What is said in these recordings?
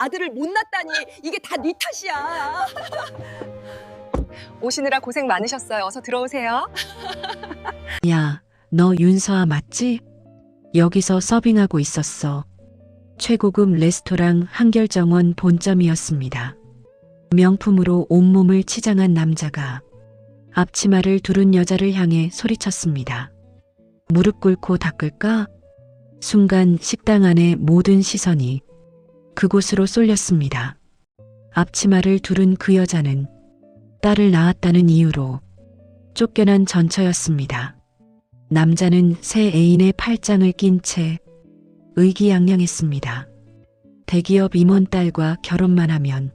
아들을 못 낳다니 이게 다 네 탓이야. 오시느라 고생 많으셨어요. 어서 들어오세요. 야, 너 윤서아 맞지? 여기서 서빙하고 있었어. 최고급 레스토랑 한결정원 본점이었습니다. 명품으로 온몸을 치장한 남자가 앞치마를 두른 여자를 향해 소리쳤습니다. 무릎 꿇고 닦을까? 순간 식당 안의 모든 시선이 그곳으로 쏠렸습니다. 앞치마를 두른 그 여자는 딸을 낳았다는 이유로 쫓겨난 전처였습니다. 남자는 새 애인의 팔짱을 낀 채 의기양양했습니다. 대기업 임원 딸과 결혼만 하면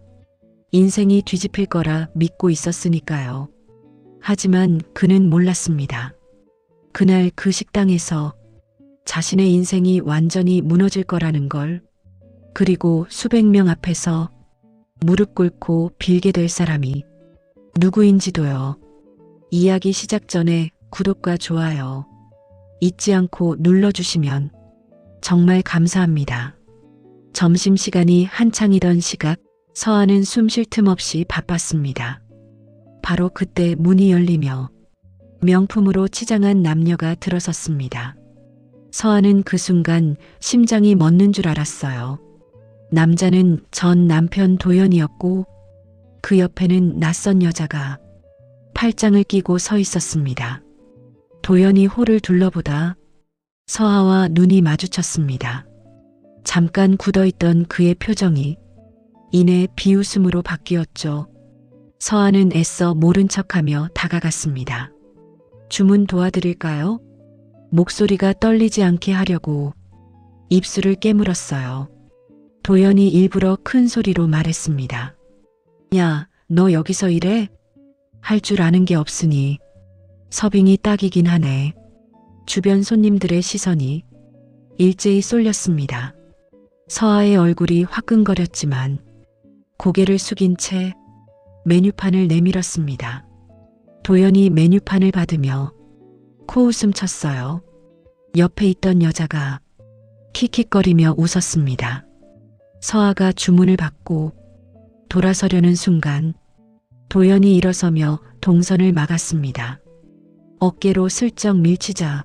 인생이 뒤집힐 거라 믿고 있었으니까요. 하지만 그는 몰랐습니다. 그날 그 식당에서 자신의 인생이 완전히 무너질 거라는 걸, 그리고 수백 명 앞에서 무릎 꿇고 빌게 될 사람이 누구인지도요. 이야기 시작 전에 구독과 좋아요 잊지 않고 눌러주시면 정말 감사합니다. 점심시간이 한창이던 시각, 서아는 숨 쉴 틈 없이 바빴습니다. 바로 그때 문이 열리며 명품으로 치장한 남녀가 들어섰습니다. 서아는 그 순간 심장이 멎는 줄 알았어요. 남자는 전 남편 도연이었고 그 옆에는 낯선 여자가 팔짱을 끼고 서 있었습니다. 도연이 홀을 둘러보다 서아와 눈이 마주쳤습니다. 잠깐 굳어있던 그의 표정이 이내 비웃음으로 바뀌었죠. 서아는 애써 모른 척하며 다가갔습니다. 주문 도와드릴까요? 목소리가 떨리지 않게 하려고 입술을 깨물었어요. 도연이 일부러 큰 소리로 말했습니다. 야, 너 여기서 일해? 할 줄 아는 게 없으니 서빙이 딱이긴 하네. 주변 손님들의 시선이 일제히 쏠렸습니다. 서아의 얼굴이 화끈거렸지만 고개를 숙인 채 메뉴판을 내밀었습니다. 도연이 메뉴판을 받으며 코웃음 쳤어요. 옆에 있던 여자가 킥킥거리며 웃었습니다. 서아가 주문을 받고 돌아서려는 순간 도연이 일어서며 동선을 막았습니다. 어깨로 슬쩍 밀치자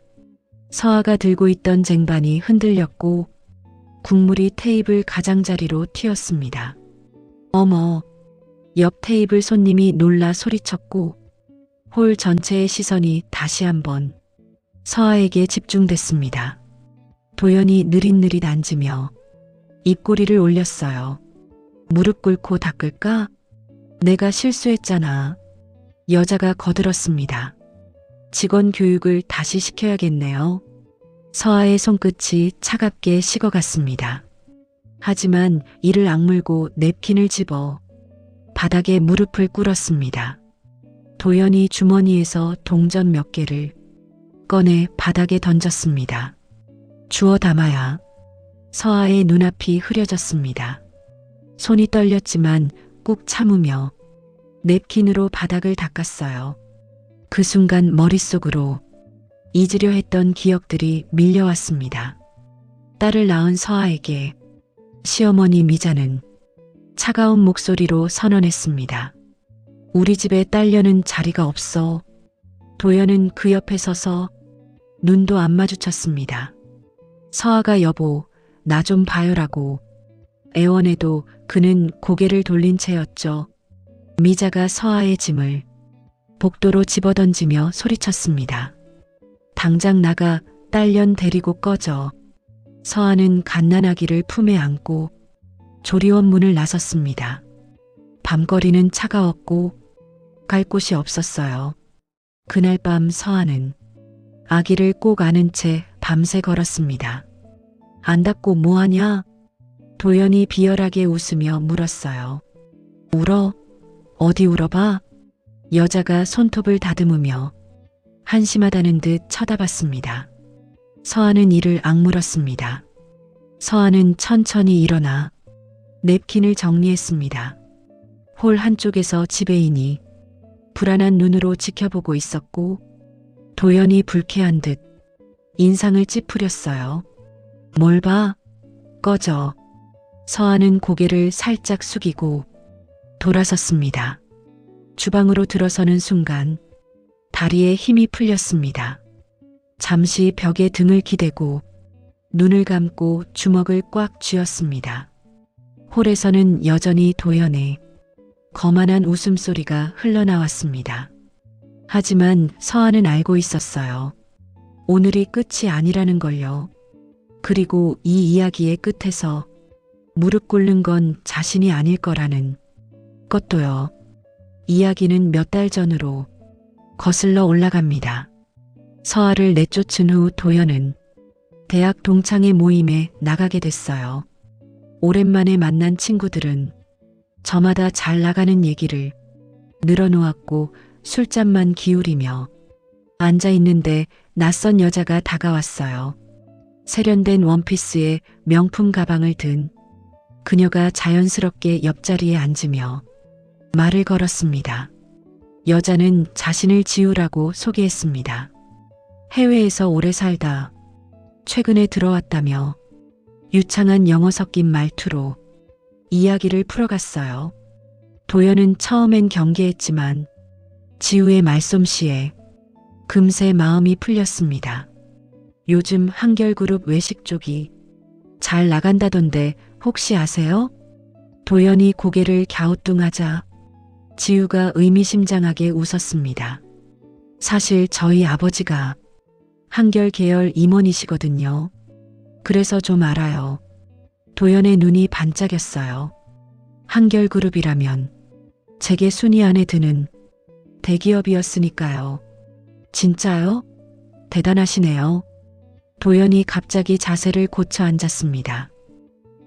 서아가 들고 있던 쟁반이 흔들렸고 국물이 테이블 가장자리로 튀었습니다. 어머! 옆 테이블 손님이 놀라 소리쳤고 홀 전체의 시선이 다시 한번 서아에게 집중됐습니다. 도연이 느릿느릿 앉으며 입꼬리를 올렸어요. 무릎 꿇고 닦을까? 내가 실수했잖아. 여자가 거들었습니다. 직원 교육을 다시 시켜야겠네요. 서아의 손끝이 차갑게 식어갔습니다. 하지만 이를 악물고 냅킨을 집어 바닥에 무릎을 꿇었습니다. 도연이 주머니에서 동전 몇 개를 꺼내 바닥에 던졌습니다. 주워 담아야. 서아의 눈앞이 흐려졌습니다. 손이 떨렸지만 꾹 참으며 냅킨으로 바닥을 닦았어요. 그 순간 머릿속으로 잊으려 했던 기억들이 밀려왔습니다. 딸을 낳은 서아에게 시어머니 미자는 차가운 목소리로 선언했습니다. 우리 집에 딸려는 자리가 없어. 도연은 그 옆에 서서 눈도 안 마주쳤습니다. 서아가 여보, 나 좀 봐요라고 애원해도 그는 고개를 돌린 채였죠. 미자가 서아의 짐을 복도로 집어던지며 소리쳤습니다. 당장 나가, 딸년 데리고 꺼져. 서아는 갓난아기를 품에 안고 조리원 문을 나섰습니다. 밤거리는 차가웠고 갈 곳이 없었어요. 그날 밤 서아는 아기를 꼭 안은 채 밤새 걸었습니다. 안 닦고 뭐하냐? 도연이 비열하게 웃으며 물었어요. 울어? 어디 울어봐? 여자가 손톱을 다듬으며 한심하다는 듯 쳐다봤습니다. 서아는 이를 악물었습니다. 서아는 천천히 일어나 냅킨을 정리했습니다. 홀 한쪽에서 지배인이 불안한 눈으로 지켜보고 있었고 도연이 불쾌한 듯 인상을 찌푸렸어요. 뭘 봐? 꺼져. 서아는 고개를 살짝 숙이고 돌아섰습니다. 주방으로 들어서는 순간 다리에 힘이 풀렸습니다. 잠시 벽에 등을 기대고 눈을 감고 주먹을 꽉 쥐었습니다. 홀에서는 여전히 도연의 거만한 웃음소리가 흘러나왔습니다. 하지만 서아는 알고 있었어요. 오늘이 끝이 아니라는 걸요. 그리고 이 이야기의 끝에서 무릎 꿇는 건 자신이 아닐 거라는 것도요. 이야기는 몇 달 전으로 거슬러 올라갑니다. 서아를 내쫓은 후 도연은 대학 동창회 모임에 나가게 됐어요. 오랜만에 만난 친구들은 저마다 잘 나가는 얘기를 늘어놓았고 술잔만 기울이며 앉아있는데 낯선 여자가 다가왔어요. 세련된 원피스에 명품 가방을 든 그녀가 자연스럽게 옆자리에 앉으며 말을 걸었습니다. 여자는 자신을 지우라고 소개했습니다. 해외에서 오래 살다 최근에 들어왔다며 유창한 영어 섞인 말투로 이야기를 풀어갔어요. 도연은 처음엔 경계했지만 지우의 말솜씨에 금세 마음이 풀렸습니다. 요즘 한결그룹 외식 쪽이 잘 나간다던데 혹시 아세요? 도연이 고개를 갸우뚱하자 지우가 의미심장하게 웃었습니다. 사실 저희 아버지가 한결 계열 임원이시거든요. 그래서 좀 알아요. 도연의 눈이 반짝였어요. 한결그룹이라면 제게 순위 안에 드는 대기업이었으니까요. 진짜요? 대단하시네요. 도연이 갑자기 자세를 고쳐 앉았습니다.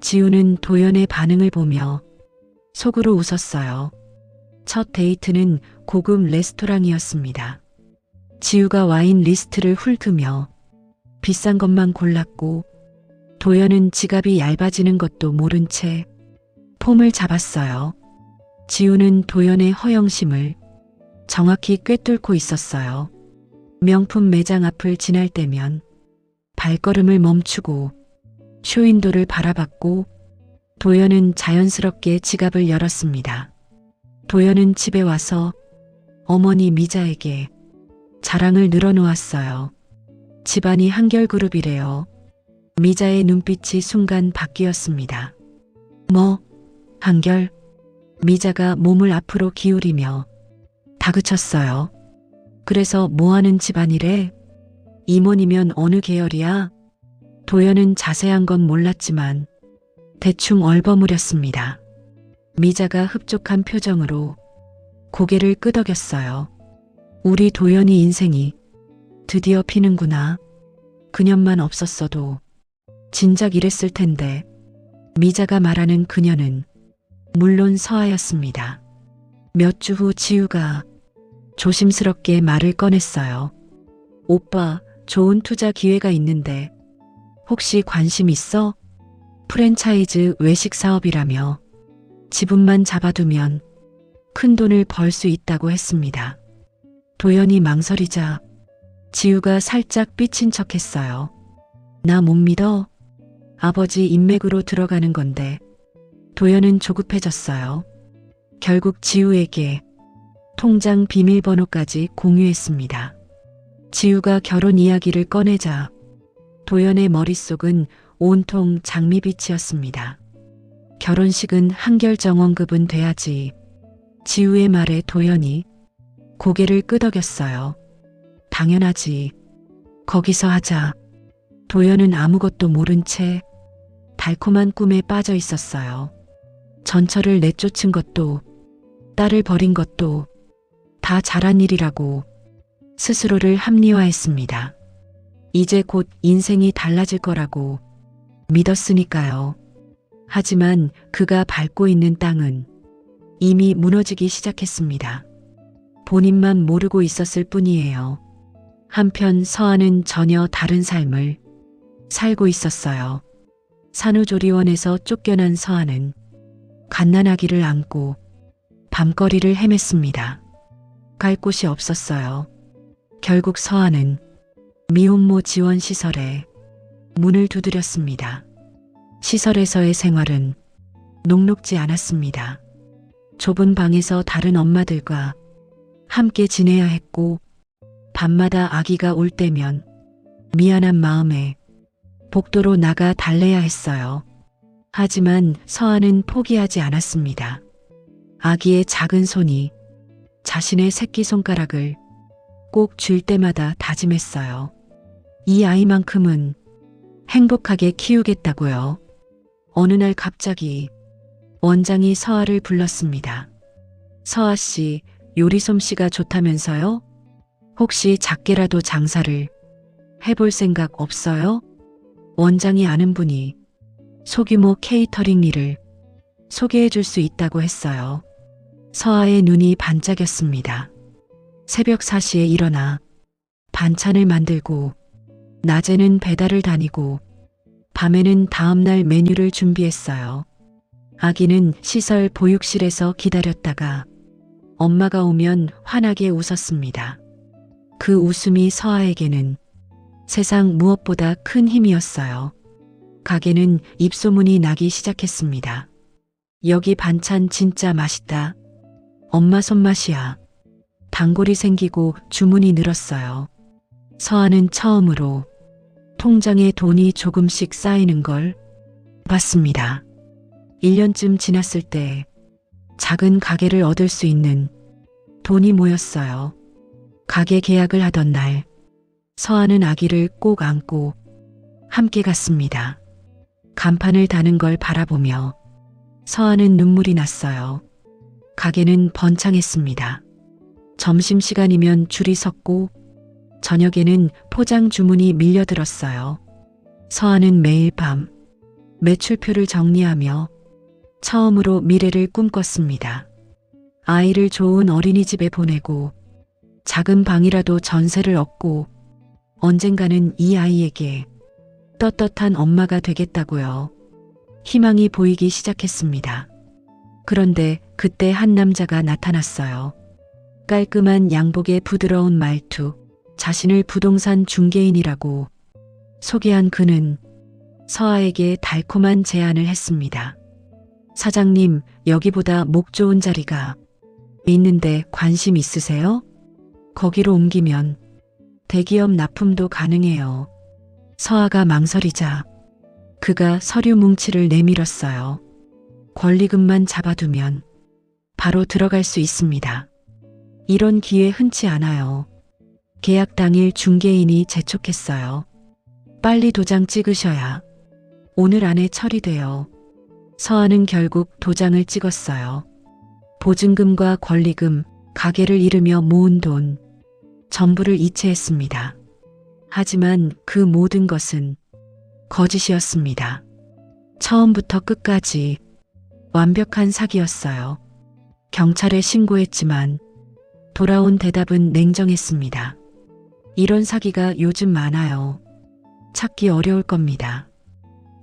지우는 도연의 반응을 보며 속으로 웃었어요. 첫 데이트는 고급 레스토랑이었습니다. 지우가 와인 리스트를 훑으며 비싼 것만 골랐고 도연은 지갑이 얇아지는 것도 모른 채 폼을 잡았어요. 지우는 도연의 허영심을 정확히 꿰뚫고 있었어요. 명품 매장 앞을 지날 때면 발걸음을 멈추고 쇼윈도를 바라봤고 도연은 자연스럽게 지갑을 열었습니다. 도연은 집에 와서 어머니 미자에게 자랑을 늘어놓았어요. 집안이 한결그룹이래요. 미자의 눈빛이 순간 바뀌었습니다. 뭐, 한결? 미자가 몸을 앞으로 기울이며 다그쳤어요. 그래서 뭐하는 집안이래? 임원이면 어느 계열이야? 도연은 자세한 건 몰랐지만 대충 얼버무렸습니다. 미자가 흡족한 표정으로 고개를 끄덕였어요. 우리 도연이 인생이 드디어 피는구나. 그년만 없었어도 진작 이랬을 텐데. 미자가 말하는 그녀는 물론 서아였습니다. 몇 주 후 지우가 조심스럽게 말을 꺼냈어요. 오빠, 좋은 투자 기회가 있는데 혹시 관심 있어? 프랜차이즈 외식 사업이라며 지분만 잡아두면 큰 돈을 벌 수 있다고 했습니다. 도연이 망설이자 지우가 살짝 삐친 척했어요. 나 못 믿어? 아버지 인맥으로 들어가는 건데. 도연은 조급해졌어요. 결국 지우에게 통장 비밀번호까지 공유했습니다. 지우가 결혼 이야기를 꺼내자 도연의 머릿속은 온통 장미빛이었습니다. 결혼식은 한결정원급은 돼야지. 지우의 말에 도연이 고개를 끄덕였어요. 당연하지. 거기서 하자. 도연은 아무것도 모른 채 달콤한 꿈에 빠져 있었어요. 전철을 내쫓은 것도 딸을 버린 것도 다 잘한 일이라고 스스로를 합리화했습니다. 이제 곧 인생이 달라질 거라고 믿었으니까요. 하지만 그가 밟고 있는 땅은 이미 무너지기 시작했습니다. 본인만 모르고 있었을 뿐이에요. 한편 서아는 전혀 다른 삶을 살고 있었어요. 산후조리원에서 쫓겨난 서아는 갓난아기를 안고 밤거리를 헤맸습니다. 갈 곳이 없었어요. 결국 서아는 미혼모 지원 시설에 문을 두드렸습니다. 시설에서의 생활은 녹록지 않았습니다. 좁은 방에서 다른 엄마들과 함께 지내야 했고 밤마다 아기가 울 때면 미안한 마음에 복도로 나가 달래야 했어요. 하지만 서아는 포기하지 않았습니다. 아기의 작은 손이 자신의 새끼손가락을 꼭 쥘 때마다 다짐했어요. 이 아이만큼은 행복하게 키우겠다고요. 어느 날 갑자기 원장이 서아를 불렀습니다. 서아 씨, 요리 솜씨가 좋다면서요? 혹시 작게라도 장사를 해볼 생각 없어요? 원장이 아는 분이 소규모 케이터링 일을 소개해 줄 수 있다고 했어요. 서아의 눈이 반짝였습니다. 새벽 4시에 일어나 반찬을 만들고 낮에는 배달을 다니고 밤에는 다음날 메뉴를 준비했어요. 아기는 시설 보육실에서 기다렸다가 엄마가 오면 환하게 웃었습니다. 그 웃음이 서아에게는 세상 무엇보다 큰 힘이었어요. 가게는 입소문이 나기 시작했습니다. 여기 반찬 진짜 맛있다. 엄마 손맛이야. 단골이 생기고 주문이 늘었어요. 서아는 처음으로 통장에 돈이 조금씩 쌓이는 걸 봤습니다. 1년쯤 지났을 때 작은 가게를 얻을 수 있는 돈이 모였어요. 가게 계약을 하던 날 서아는 아기를 꼭 안고 함께 갔습니다. 간판을 다는 걸 바라보며 서아는 눈물이 났어요. 가게는 번창했습니다. 점심시간이면 줄이 섰고 저녁에는 포장 주문이 밀려들었어요. 서아는 매일 밤 매출표를 정리하며 처음으로 미래를 꿈꿨습니다. 아이를 좋은 어린이집에 보내고 작은 방이라도 전세를 얻고 언젠가는 이 아이에게 떳떳한 엄마가 되겠다고요. 희망이 보이기 시작했습니다. 그런데 그때 한 남자가 나타났어요. 깔끔한 양복에 부드러운 말투, 자신을 부동산 중개인이라고 소개한 그는 서아에게 달콤한 제안을 했습니다. 사장님, 여기보다 목 좋은 자리가 있는데 관심 있으세요? 거기로 옮기면 대기업 납품도 가능해요. 서아가 망설이자 그가 서류 뭉치를 내밀었어요. 권리금만 잡아두면 바로 들어갈 수 있습니다. 이런 기회 흔치 않아요. 계약 당일 중개인이 재촉했어요. 빨리 도장 찍으셔야 오늘 안에 처리돼요. 서아는 결국 도장을 찍었어요. 보증금과 권리금, 가게를 잃으며 모은 돈, 전부를 이체했습니다. 하지만 그 모든 것은 거짓이었습니다. 처음부터 끝까지 완벽한 사기였어요. 경찰에 신고했지만 돌아온 대답은 냉정했습니다. 이런 사기가 요즘 많아요. 찾기 어려울 겁니다.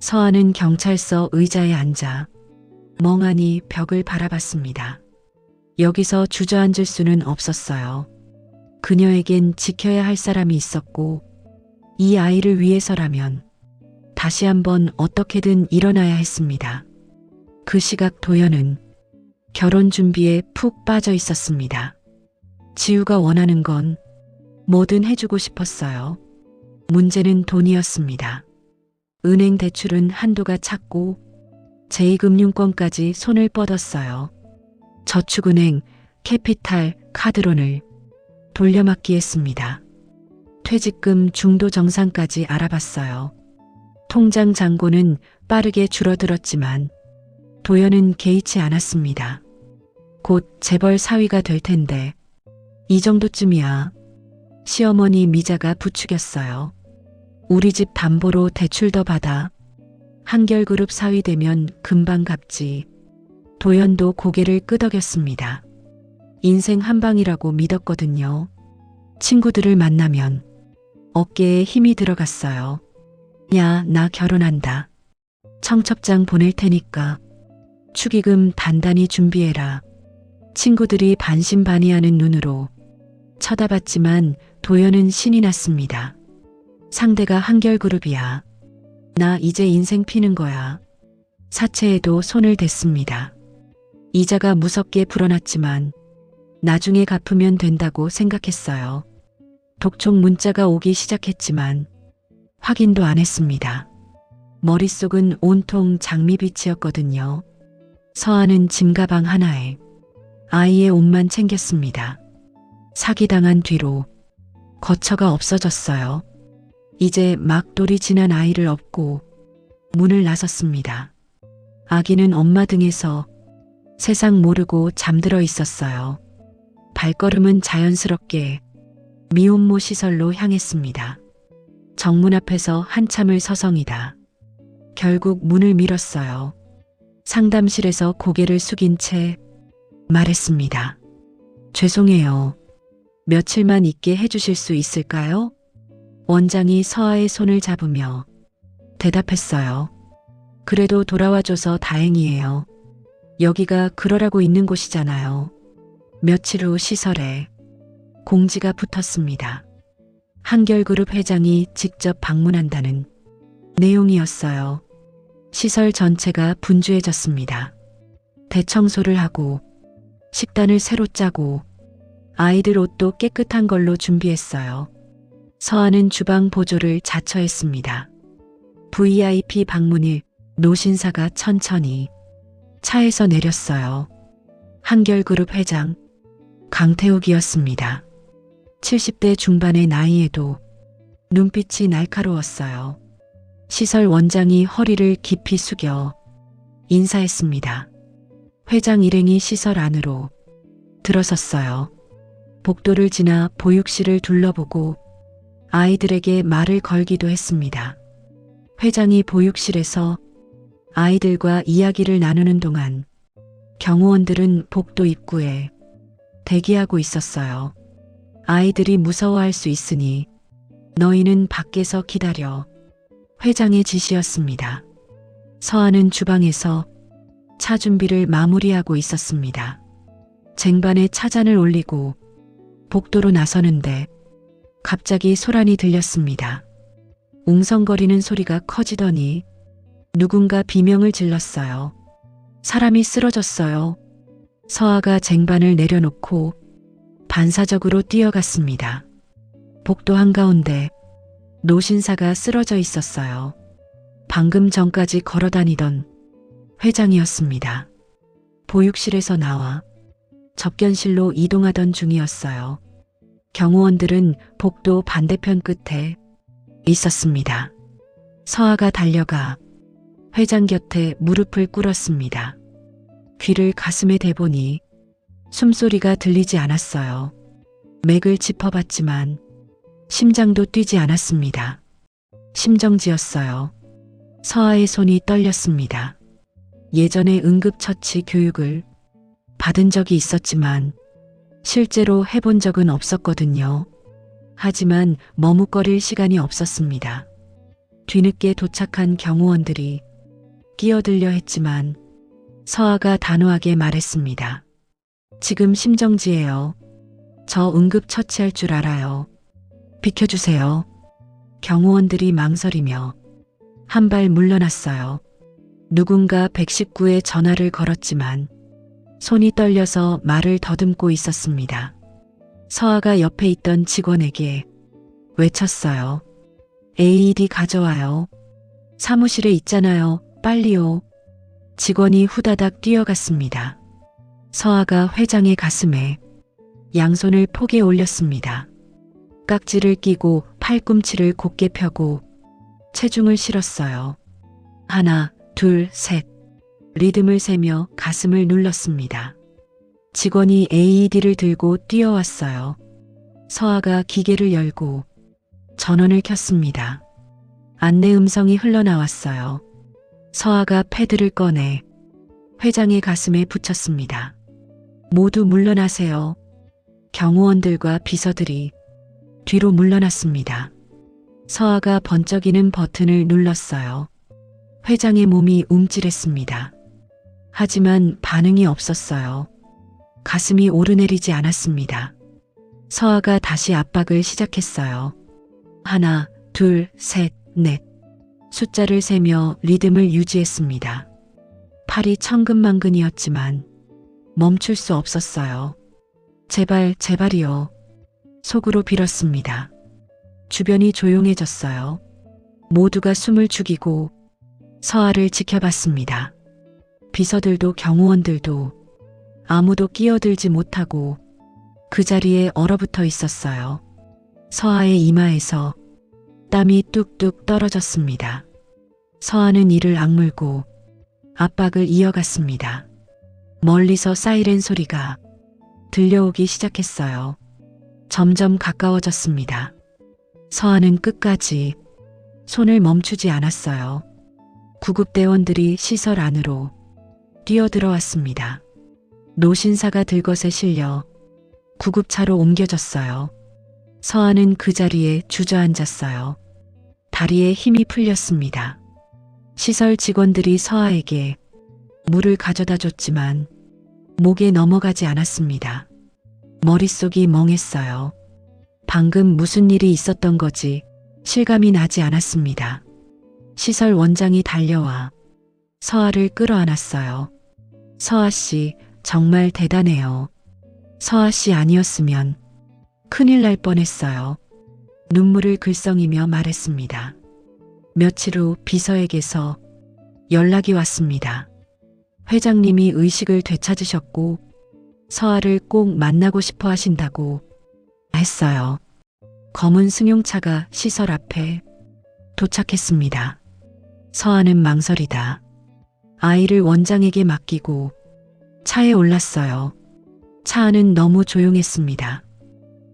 서아는 경찰서 의자에 앉아 멍하니 벽을 바라봤습니다. 여기서 주저앉을 수는 없었어요. 그녀에겐 지켜야 할 사람이 있었고 이 아이를 위해서라면 다시 한번 어떻게든 일어나야 했습니다. 그 시각 도연은 결혼 준비에 푹 빠져 있었습니다. 지우가 원하는 건 뭐든 해주고 싶었어요. 문제는 돈이었습니다. 은행 대출은 한도가 찼고 제2금융권까지 손을 뻗었어요. 저축은행, 캐피탈, 카드론을 돌려막기 했습니다. 퇴직금 중도 정산까지 알아봤어요. 통장 잔고는 빠르게 줄어들었지만 도연은 개의치 않았습니다. 곧 재벌 사위가 될 텐데 이 정도쯤이야. 시어머니 미자가 부추겼어요. 우리 집 담보로 대출 더 받아. 한결그룹 사위 되면 금방 갚지. 도연도 고개를 끄덕였습니다. 인생 한방이라고 믿었거든요. 친구들을 만나면 어깨에 힘이 들어갔어요. 야, 나 결혼한다. 청첩장 보낼 테니까 축의금 단단히 준비해라. 친구들이 반신반의하는 눈으로 쳐다봤지만 도연은 신이 났습니다. 상대가 한결그룹이야. 나 이제 인생 피는 거야. 사채에도 손을 댔습니다. 이자가 무섭게 불어났지만 나중에 갚으면 된다고 생각했어요. 독촉 문자가 오기 시작했지만 확인도 안 했습니다. 머릿속은 온통 장미빛이었거든요. 서아는 짐가방 하나에 아이의 옷만 챙겼습니다. 사기당한 뒤로 거처가 없어졌어요. 이제 막 돌이 지난 아이를 업고 문을 나섰습니다. 아기는 엄마 등에서 세상 모르고 잠들어 있었어요. 발걸음은 자연스럽게 미혼모 시설로 향했습니다. 정문 앞에서 한참을 서성이다 결국 문을 밀었어요. 상담실에서 고개를 숙인 채 말했습니다. 죄송해요. 며칠만 있게 해주실 수 있을까요? 원장이 서아의 손을 잡으며 대답했어요. 그래도 돌아와줘서 다행이에요. 여기가 그러라고 있는 곳이잖아요. 며칠 후 시설에 공지가 붙었습니다. 한결그룹 회장이 직접 방문한다는 내용이었어요. 시설 전체가 분주해졌습니다. 대청소를 하고 식단을 새로 짜고 아이들 옷도 깨끗한 걸로 준비했어요. 서아는 주방 보조를 자처했습니다. VIP 방문일 노신사가 천천히 차에서 내렸어요. 한결그룹 회장 강태욱이었습니다. 70대 중반의 나이에도 눈빛이 날카로웠어요. 시설 원장이 허리를 깊이 숙여 인사했습니다. 회장 일행이 시설 안으로 들어섰어요. 복도를 지나 보육실을 둘러보고 아이들에게 말을 걸기도 했습니다. 회장이 보육실에서 아이들과 이야기를 나누는 동안 경호원들은 복도 입구에 대기하고 있었어요. 아이들이 무서워할 수 있으니 너희는 밖에서 기다려. 회장의 지시였습니다. 서아는 주방에서 차 준비를 마무리하고 있었습니다. 쟁반에 차잔을 올리고 복도로 나서는데 갑자기 소란이 들렸습니다. 웅성거리는 소리가 커지더니 누군가 비명을 질렀어요. 사람이 쓰러졌어요. 서아가 쟁반을 내려놓고 반사적으로 뛰어갔습니다. 복도 한가운데 노신사가 쓰러져 있었어요. 방금 전까지 걸어다니던 회장이었습니다. 보육실에서 나와 접견실로 이동하던 중이었어요. 경호원들은 복도 반대편 끝에 있었습니다. 서아가 달려가 회장 곁에 무릎을 꿇었습니다. 귀를 가슴에 대보니 숨소리가 들리지 않았어요. 맥을 짚어봤지만 심장도 뛰지 않았습니다. 심정지였어요. 서아의 손이 떨렸습니다. 예전에 응급처치 교육을 받은 적이 있었지만 실제로 해본 적은 없었거든요. 하지만 머뭇거릴 시간이 없었습니다. 뒤늦게 도착한 경호원들이 끼어들려 했지만 서아가 단호하게 말했습니다. 지금 심정지예요. 저 응급처치할 줄 알아요. 비켜주세요. 경호원들이 망설이며 한 발 물러났어요. 누군가 119에 전화를 걸었지만 손이 떨려서 말을 더듬고 있었습니다. 서아가 옆에 있던 직원에게 외쳤어요. AED 가져와요. 사무실에 있잖아요. 빨리요. 직원이 후다닥 뛰어갔습니다. 서아가 회장의 가슴에 양손을 포개 올렸습니다. 깍지를 끼고 팔꿈치를 곧게 펴고 체중을 실었어요. 하나, 둘, 셋. 리듬을 세며 가슴을 눌렀습니다. 직원이 AED를 들고 뛰어왔어요. 서아가 기계를 열고 전원을 켰습니다. 안내 음성이 흘러나왔어요. 서아가 패드를 꺼내 회장의 가슴에 붙였습니다. 모두 물러나세요. 경호원들과 비서들이 뒤로 물러났습니다. 서아가 번쩍이는 버튼을 눌렀어요. 회장의 몸이 움찔했습니다. 하지만 반응이 없었어요. 가슴이 오르내리지 않았습니다. 서아가 다시 압박을 시작했어요. 하나, 둘, 셋, 넷. 숫자를 세며 리듬을 유지했습니다. 팔이 천근만근이었지만 멈출 수 없었어요. 제발, 제발이요. 속으로 빌었습니다. 주변이 조용해졌어요. 모두가 숨을 죽이고 서아를 지켜봤습니다. 비서들도 경호원들도 아무도 끼어들지 못하고 그 자리에 얼어붙어 있었어요. 서아의 이마에서 땀이 뚝뚝 떨어졌습니다. 서아는 이를 악물고 압박을 이어갔습니다. 멀리서 사이렌 소리가 들려오기 시작했어요. 점점 가까워졌습니다. 서아는 끝까지 손을 멈추지 않았어요. 구급대원들이 시설 안으로 뛰어들어왔습니다. 노신사가 들것에 실려 구급차로 옮겨졌어요. 서아는 그 자리에 주저앉았어요. 다리에 힘이 풀렸습니다. 시설 직원들이 서아에게 물을 가져다 줬지만 목에 넘어가지 않았습니다. 머릿속이 멍했어요. 방금 무슨 일이 있었던 거지 실감이 나지 않았습니다. 시설 원장이 달려와 서아를 끌어안았어요. 서아 씨, 정말 대단해요. 서아 씨 아니었으면 큰일 날 뻔했어요. 눈물을 글썽이며 말했습니다. 며칠 후 비서에게서 연락이 왔습니다. 회장님이 의식을 되찾으셨고 서아를 꼭 만나고 싶어 하신다고 했어요. 검은 승용차가 시설 앞에 도착했습니다. 서아는 망설이다 아이를 원장에게 맡기고 차에 올랐어요. 차 안은 너무 조용했습니다.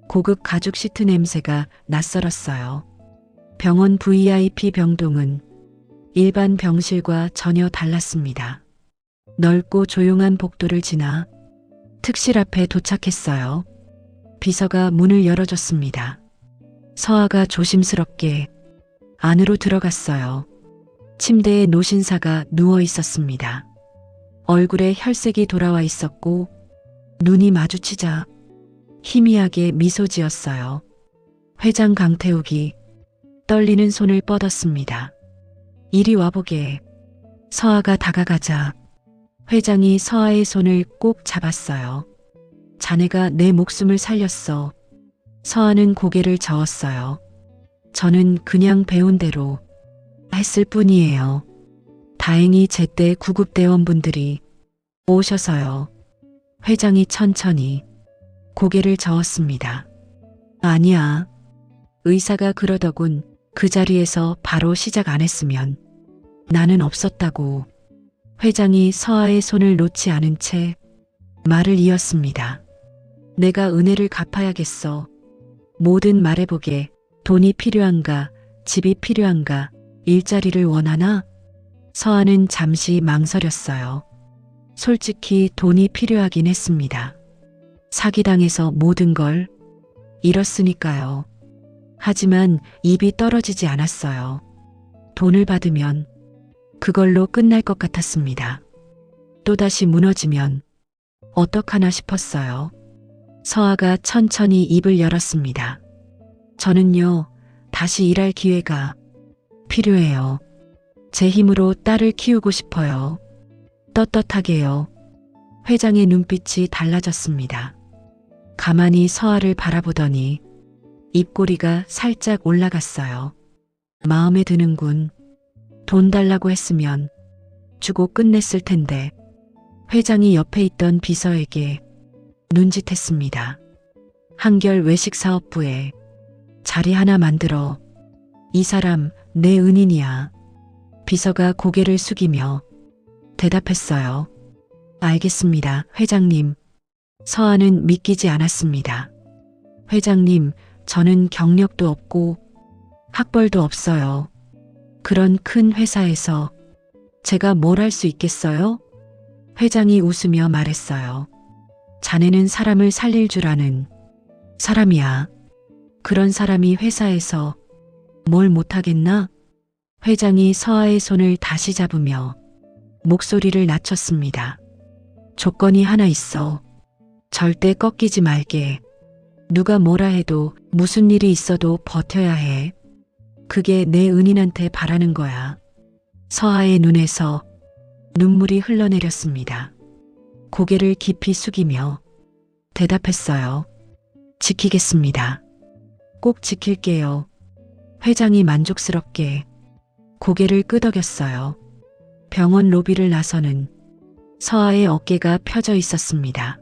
고급 가죽 시트 냄새가 낯설었어요. 병원 VIP 병동은 일반 병실과 전혀 달랐습니다. 넓고 조용한 복도를 지나 특실 앞에 도착했어요. 비서가 문을 열어줬습니다. 서아가 조심스럽게 안으로 들어갔어요. 침대에 노신사가 누워 있었습니다. 얼굴에 혈색이 돌아와 있었고 눈이 마주치자 희미하게 미소 지었어요. 회장 강태욱이 떨리는 손을 뻗었습니다. 이리 와보게. 서아가 다가가자 회장이 서아의 손을 꼭 잡았어요. 자네가 내 목숨을 살렸어. 서아는 고개를 저었어요. 저는 그냥 배운 대로 했을 뿐이에요. 다행히 제때 구급대원분들이 오셔서요. 회장이 천천히 고개를 저었습니다. 아니야. 의사가 그러더군. 그 자리에서 바로 시작 안 했으면 나는 없었다고. 회장이 서아의 손을 놓지 않은 채 말을 이었습니다. 내가 은혜를 갚아야겠어. 뭐든 말해보게. 돈이 필요한가? 집이 필요한가? 일자리를 원하나? 서아는 잠시 망설였어요. 솔직히 돈이 필요하긴 했습니다. 사기당해서 모든 걸 잃었으니까요. 하지만 입이 떨어지지 않았어요. 돈을 받으면 그걸로 끝날 것 같았습니다. 또다시 무너지면 어떡하나 싶었어요. 서아가 천천히 입을 열었습니다. 저는요, 다시 일할 기회가 필요해요. 제 힘으로 딸을 키우고 싶어요. 떳떳하게요. 회장의 눈빛이 달라졌습니다. 가만히 서아를 바라보더니 입꼬리가 살짝 올라갔어요. 마음에 드는군. 돈 달라고 했으면 주고 끝냈을 텐데. 회장이 옆에 있던 비서에게 눈짓했습니다. 한결 외식사업부에 자리 하나 만들어. 이 사람 내 은인이야. 비서가 고개를 숙이며 대답했어요. 알겠습니다, 회장님. 서아는 믿기지 않았습니다. 회장님, 저는 경력도 없고 학벌도 없어요. 그런 큰 회사에서 제가 뭘 할 수 있겠어요? 회장이 웃으며 말했어요. 자네는 사람을 살릴 줄 아는 사람이야. 그런 사람이 회사에서 뭘 못하겠나? 회장이 서아의 손을 다시 잡으며 목소리를 낮췄습니다. 조건이 하나 있어. 절대 꺾이지 말게. 누가 뭐라 해도 무슨 일이 있어도 버텨야 해. 그게 내 은인한테 바라는 거야. 서아의 눈에서 눈물이 흘러내렸습니다. 고개를 깊이 숙이며 대답했어요. 지키겠습니다. 꼭 지킬게요. 회장이 만족스럽게 고개를 끄덕였어요. 병원 로비를 나서는 서아의 어깨가 펴져 있었습니다.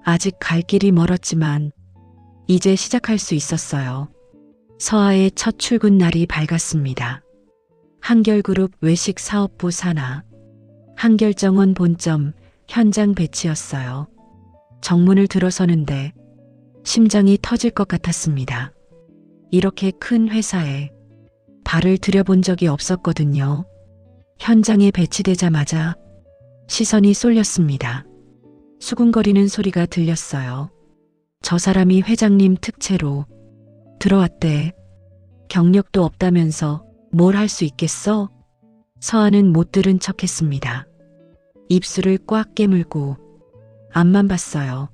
아직 갈 길이 멀었지만 이제 시작할 수 있었어요. 서아의 첫 출근 날이 밝았습니다. 한결그룹 외식 사업부 산하, 한결정원 본점 현장 배치였어요. 정문을 들어서는데 심장이 터질 것 같았습니다. 이렇게 큰 회사에 발을 들여본 적이 없었거든요. 현장에 배치되자마자 시선이 쏠렸습니다. 수군거리는 소리가 들렸어요. 저 사람이 회장님 특채로 들어왔대. 경력도 없다면서 뭘 할 수 있겠어? 서아는 못 들은 척했습니다. 입술을 꽉 깨물고 앞만 봤어요.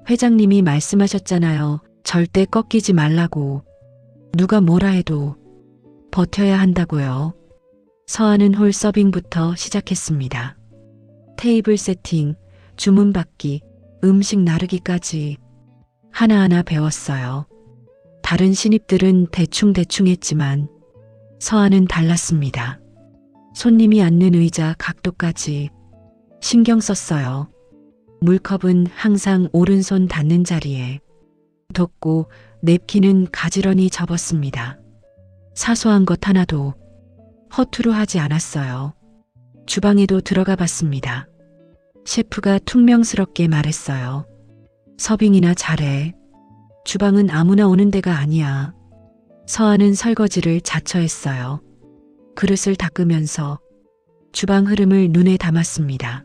회장님이 말씀하셨잖아요. 절대 꺾이지 말라고. 누가 뭐라 해도 버텨야 한다고요. 서아는 홀 서빙부터 시작했습니다. 테이블 세팅, 주문 받기, 음식 나르기까지 하나하나 배웠어요. 다른 신입들은 대충대충 했지만 서아는 달랐습니다. 손님이 앉는 의자 각도까지 신경 썼어요. 물컵은 항상 오른손 닿는 자리에 뒀고 냅킨은 가지런히 접었습니다. 사소한 것 하나도 허투루 하지 않았어요. 주방에도 들어가 봤습니다. 셰프가 퉁명스럽게 말했어요. 서빙이나 잘해. 주방은 아무나 오는 데가 아니야. 서아는 설거지를 자처했어요. 그릇을 닦으면서 주방 흐름을 눈에 담았습니다.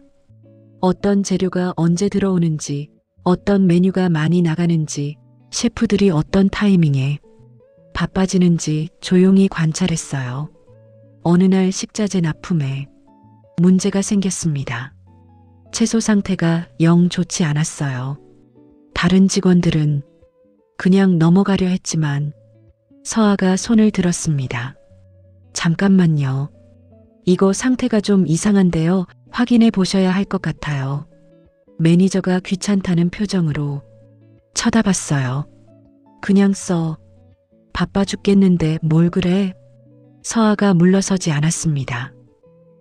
어떤 재료가 언제 들어오는지, 어떤 메뉴가 많이 나가는지, 셰프들이 어떤 타이밍에 바빠지는지 조용히 관찰했어요. 어느 날 식자재 납품에 문제가 생겼습니다. 채소 상태가 영 좋지 않았어요. 다른 직원들은 그냥 넘어가려 했지만 서아가 손을 들었습니다. 잠깐만요. 이거 상태가 좀 이상한데요. 확인해 보셔야 할 것 같아요. 매니저가 귀찮다는 표정으로 쳐다봤어요. 그냥 써. 바빠 죽겠는데 뭘 그래? 서아가 물러서지 않았습니다.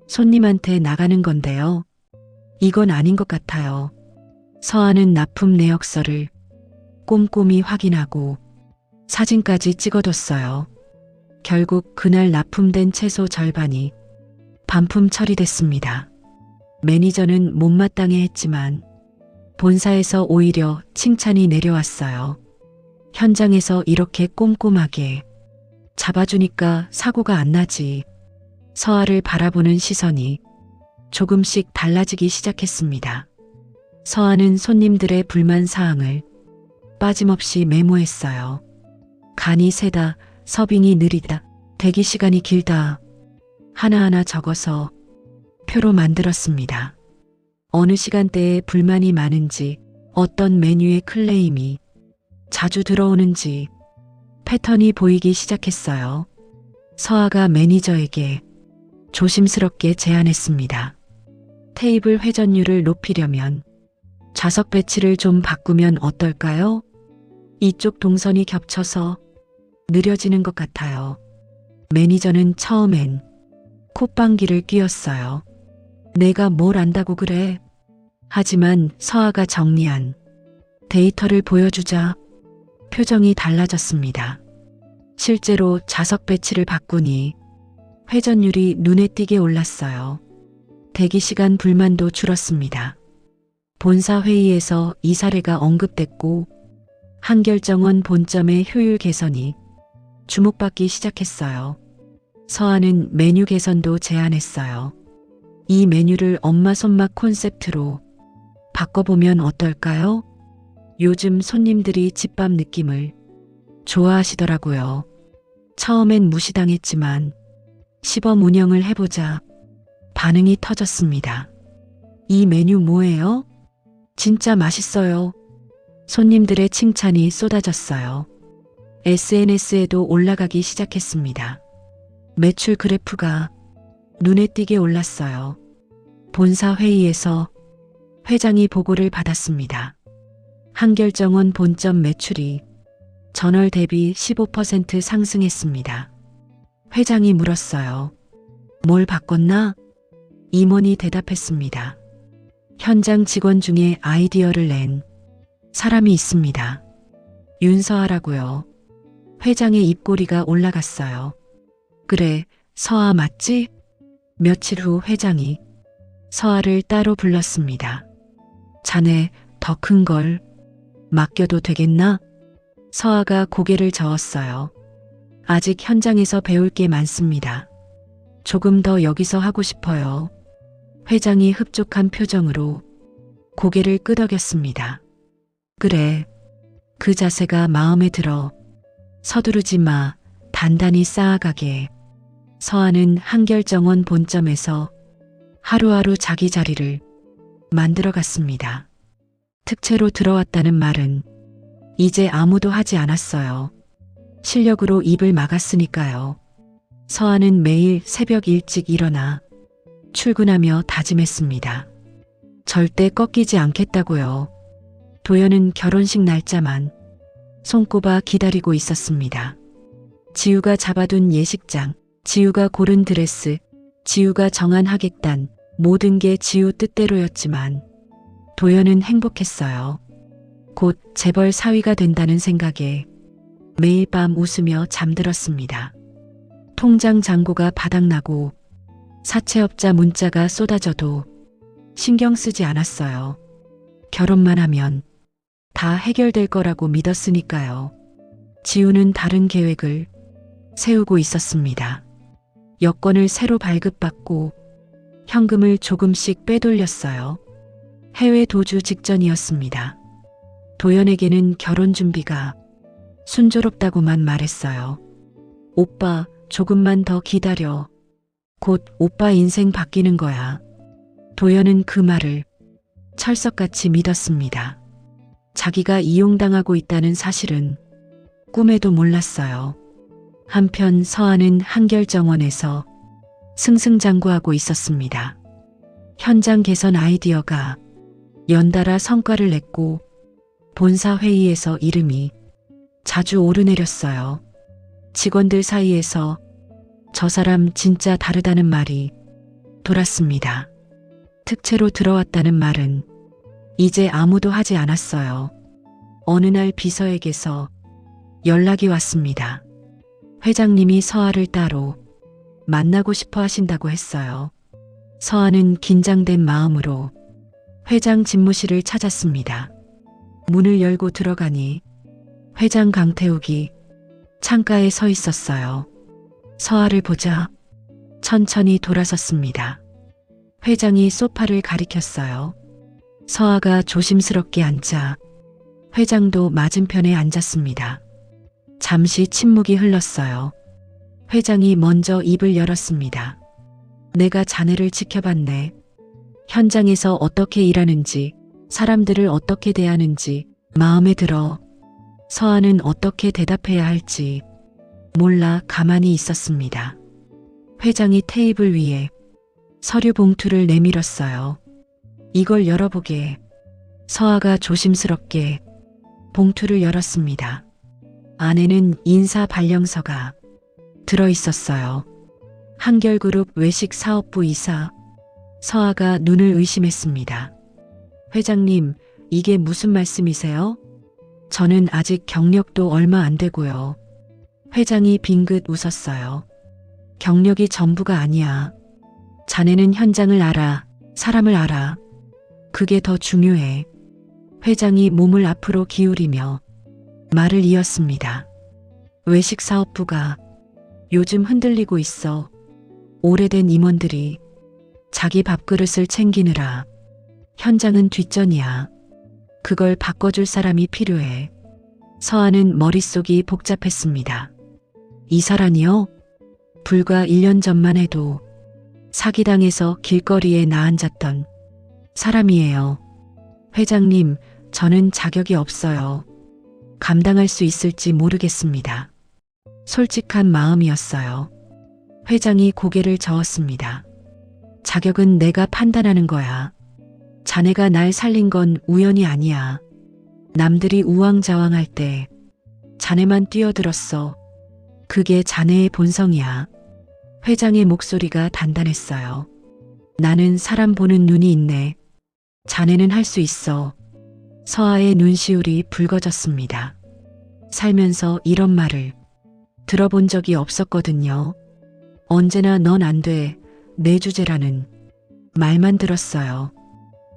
손님한테 나가는 건데요. 이건 아닌 것 같아요. 서아는 납품 내역서를 꼼꼼히 확인하고 사진까지 찍어뒀어요. 결국 그날 납품된 채소 절반이 반품 처리됐습니다. 매니저는 못마땅해 했지만 본사에서 오히려 칭찬이 내려왔어요. 현장에서 이렇게 꼼꼼하게 잡아주니까 사고가 안 나지. 서아를 바라보는 시선이 조금씩 달라지기 시작했습니다. 서아는 손님들의 불만 사항을 빠짐없이 메모했어요. 간이 세다, 서빙이 느리다, 대기 시간이 길다. 하나하나 적어서 표로 만들었습니다. 어느 시간대에 불만이 많은지, 어떤 메뉴의 클레임이 자주 들어오는지 패턴이 보이기 시작했어요. 서아가 매니저에게 조심스럽게 제안했습니다. 테이블 회전율을 높이려면 좌석 배치를 좀 바꾸면 어떨까요? 이쪽 동선이 겹쳐서 느려지는 것 같아요. 매니저는 처음엔 콧방귀를 뀌었어요. 내가 뭘 안다고 그래? 하지만 서아가 정리한 데이터를 보여주자 표정이 달라졌습니다. 실제로 좌석 배치를 바꾸니 회전율이 눈에 띄게 올랐어요. 대기시간 불만도 줄었습니다. 본사 회의에서 이 사례가 언급됐고 한결정원 본점의 효율 개선이 주목받기 시작했어요. 서아는 메뉴 개선도 제안했어요. 이 메뉴를 엄마 손맛 콘셉트로 바꿔보면 어떨까요? 요즘 손님들이 집밥 느낌을 좋아하시더라고요. 처음엔 무시당했지만 시범 운영을 해보자 반응이 터졌습니다. 이 메뉴 뭐예요? 진짜 맛있어요. 손님들의 칭찬이 쏟아졌어요. SNS에도 올라가기 시작했습니다. 매출 그래프가 눈에 띄게 올랐어요. 본사 회의에서 회장이 보고를 받았습니다. 한결정원 본점 매출이 전월 대비 15% 상승했습니다. 회장이 물었어요. 뭘 바꿨나? 임원이 대답했습니다. 현장 직원 중에 아이디어를 낸 사람이 있습니다. 윤서아라고요. 회장의 입꼬리가 올라갔어요. 그래, 서아 맞지? 며칠 후 회장이 서아를 따로 불렀습니다. 자네 더 큰 걸 맡겨도 되겠나? 서아가 고개를 저었어요. 아직 현장에서 배울 게 많습니다. 조금 더 여기서 하고 싶어요. 회장이 흡족한 표정으로 고개를 끄덕였습니다. 그래, 그 자세가 마음에 들어. 서두르지 마, 단단히 쌓아가게. 서아는 한결정원 본점에서 하루하루 자기 자리를 만들어갔습니다. 특채로 들어왔다는 말은 이제 아무도 하지 않았어요. 실력으로 입을 막았으니까요. 서아는 매일 새벽 일찍 일어나 출근하며 다짐했습니다. 절대 꺾이지 않겠다고요. 도연은 결혼식 날짜만 손꼽아 기다리고 있었습니다. 지우가 잡아둔 예식장, 지우가 고른 드레스, 지우가 정한 하객단, 모든 게 지우 뜻대로였지만 도연은 행복했어요. 곧 재벌 사위가 된다는 생각에 매일 밤 웃으며 잠들었습니다. 통장 잔고가 바닥나고 사채업자 문자가 쏟아져도 신경 쓰지 않았어요. 결혼만 하면 다 해결될 거라고 믿었으니까요. 지우는 다른 계획을 세우고 있었습니다. 여권을 새로 발급받고 현금을 조금씩 빼돌렸어요. 해외 도주 직전이었습니다. 도연에게는 결혼 준비가 순조롭다고만 말했어요. 오빠, 조금만 더 기다려. 곧 오빠 인생 바뀌는 거야. 도연은 그 말을 철석같이 믿었습니다. 자기가 이용당하고 있다는 사실은 꿈에도 몰랐어요. 한편 서아는 한결정원에서 승승장구하고 있었습니다. 현장 개선 아이디어가 연달아 성과를 냈고 본사 회의에서 이름이 자주 오르내렸어요. 직원들 사이에서 저 사람 진짜 다르다는 말이 돌았습니다. 특채로 들어왔다는 말은 이제 아무도 하지 않았어요. 어느 날 비서에게서 연락이 왔습니다. 회장님이 서아를 따로 만나고 싶어 하신다고 했어요. 서아는 긴장된 마음으로 회장 집무실을 찾았습니다. 문을 열고 들어가니 회장 강태욱이 창가에 서 있었어요. 서아를 보자 천천히 돌아섰습니다. 회장이 소파를 가리켰어요. 서아가 조심스럽게 앉자 회장도 맞은편에 앉았습니다. 잠시 침묵이 흘렀어요. 회장이 먼저 입을 열었습니다. 내가 자네를 지켜봤네. 현장에서 어떻게 일하는지, 사람들을 어떻게 대하는지 마음에 들어. 서아는 어떻게 대답해야 할지 몰라 가만히 있었습니다. 회장이 테이블 위에 서류 봉투를 내밀었어요. 이걸 열어보게. 서아가 조심스럽게 봉투를 열었습니다. 안에는 인사 발령서가 들어있었어요. 한결그룹 외식사업부 이사. 서아가 눈을 의심했습니다. 회장님, 이게 무슨 말씀이세요? 저는 아직 경력도 얼마 안 되고요. 회장이 빙긋 웃었어요. 경력이 전부가 아니야. 자네는 현장을 알아, 사람을 알아. 그게 더 중요해. 회장이 몸을 앞으로 기울이며 말을 이었습니다. 외식사업부가 요즘 흔들리고 있어. 오래된 임원들이 자기 밥그릇을 챙기느라 현장은 뒷전이야. 그걸 바꿔줄 사람이 필요해. 서아는 머릿속이 복잡했습니다. 이사라니요? 불과 1년 전만 해도 사기당해서 길거리에 나앉았던 사람이에요. 회장님, 저는 자격이 없어요. 감당할 수 있을지 모르겠습니다. 솔직한 마음이었어요. 회장이 고개를 저었습니다. 자격은 내가 판단하는 거야. 자네가 날 살린 건 우연이 아니야. 남들이 우왕좌왕할 때 자네만 뛰어들었어. 그게 자네의 본성이야. 회장의 목소리가 단단했어요. 나는 사람 보는 눈이 있네. 자네는 할 수 있어. 서아의 눈시울이 붉어졌습니다. 살면서 이런 말을 들어본 적이 없었거든요. 언제나 넌 안 돼. 내 주제라는 말만 들었어요.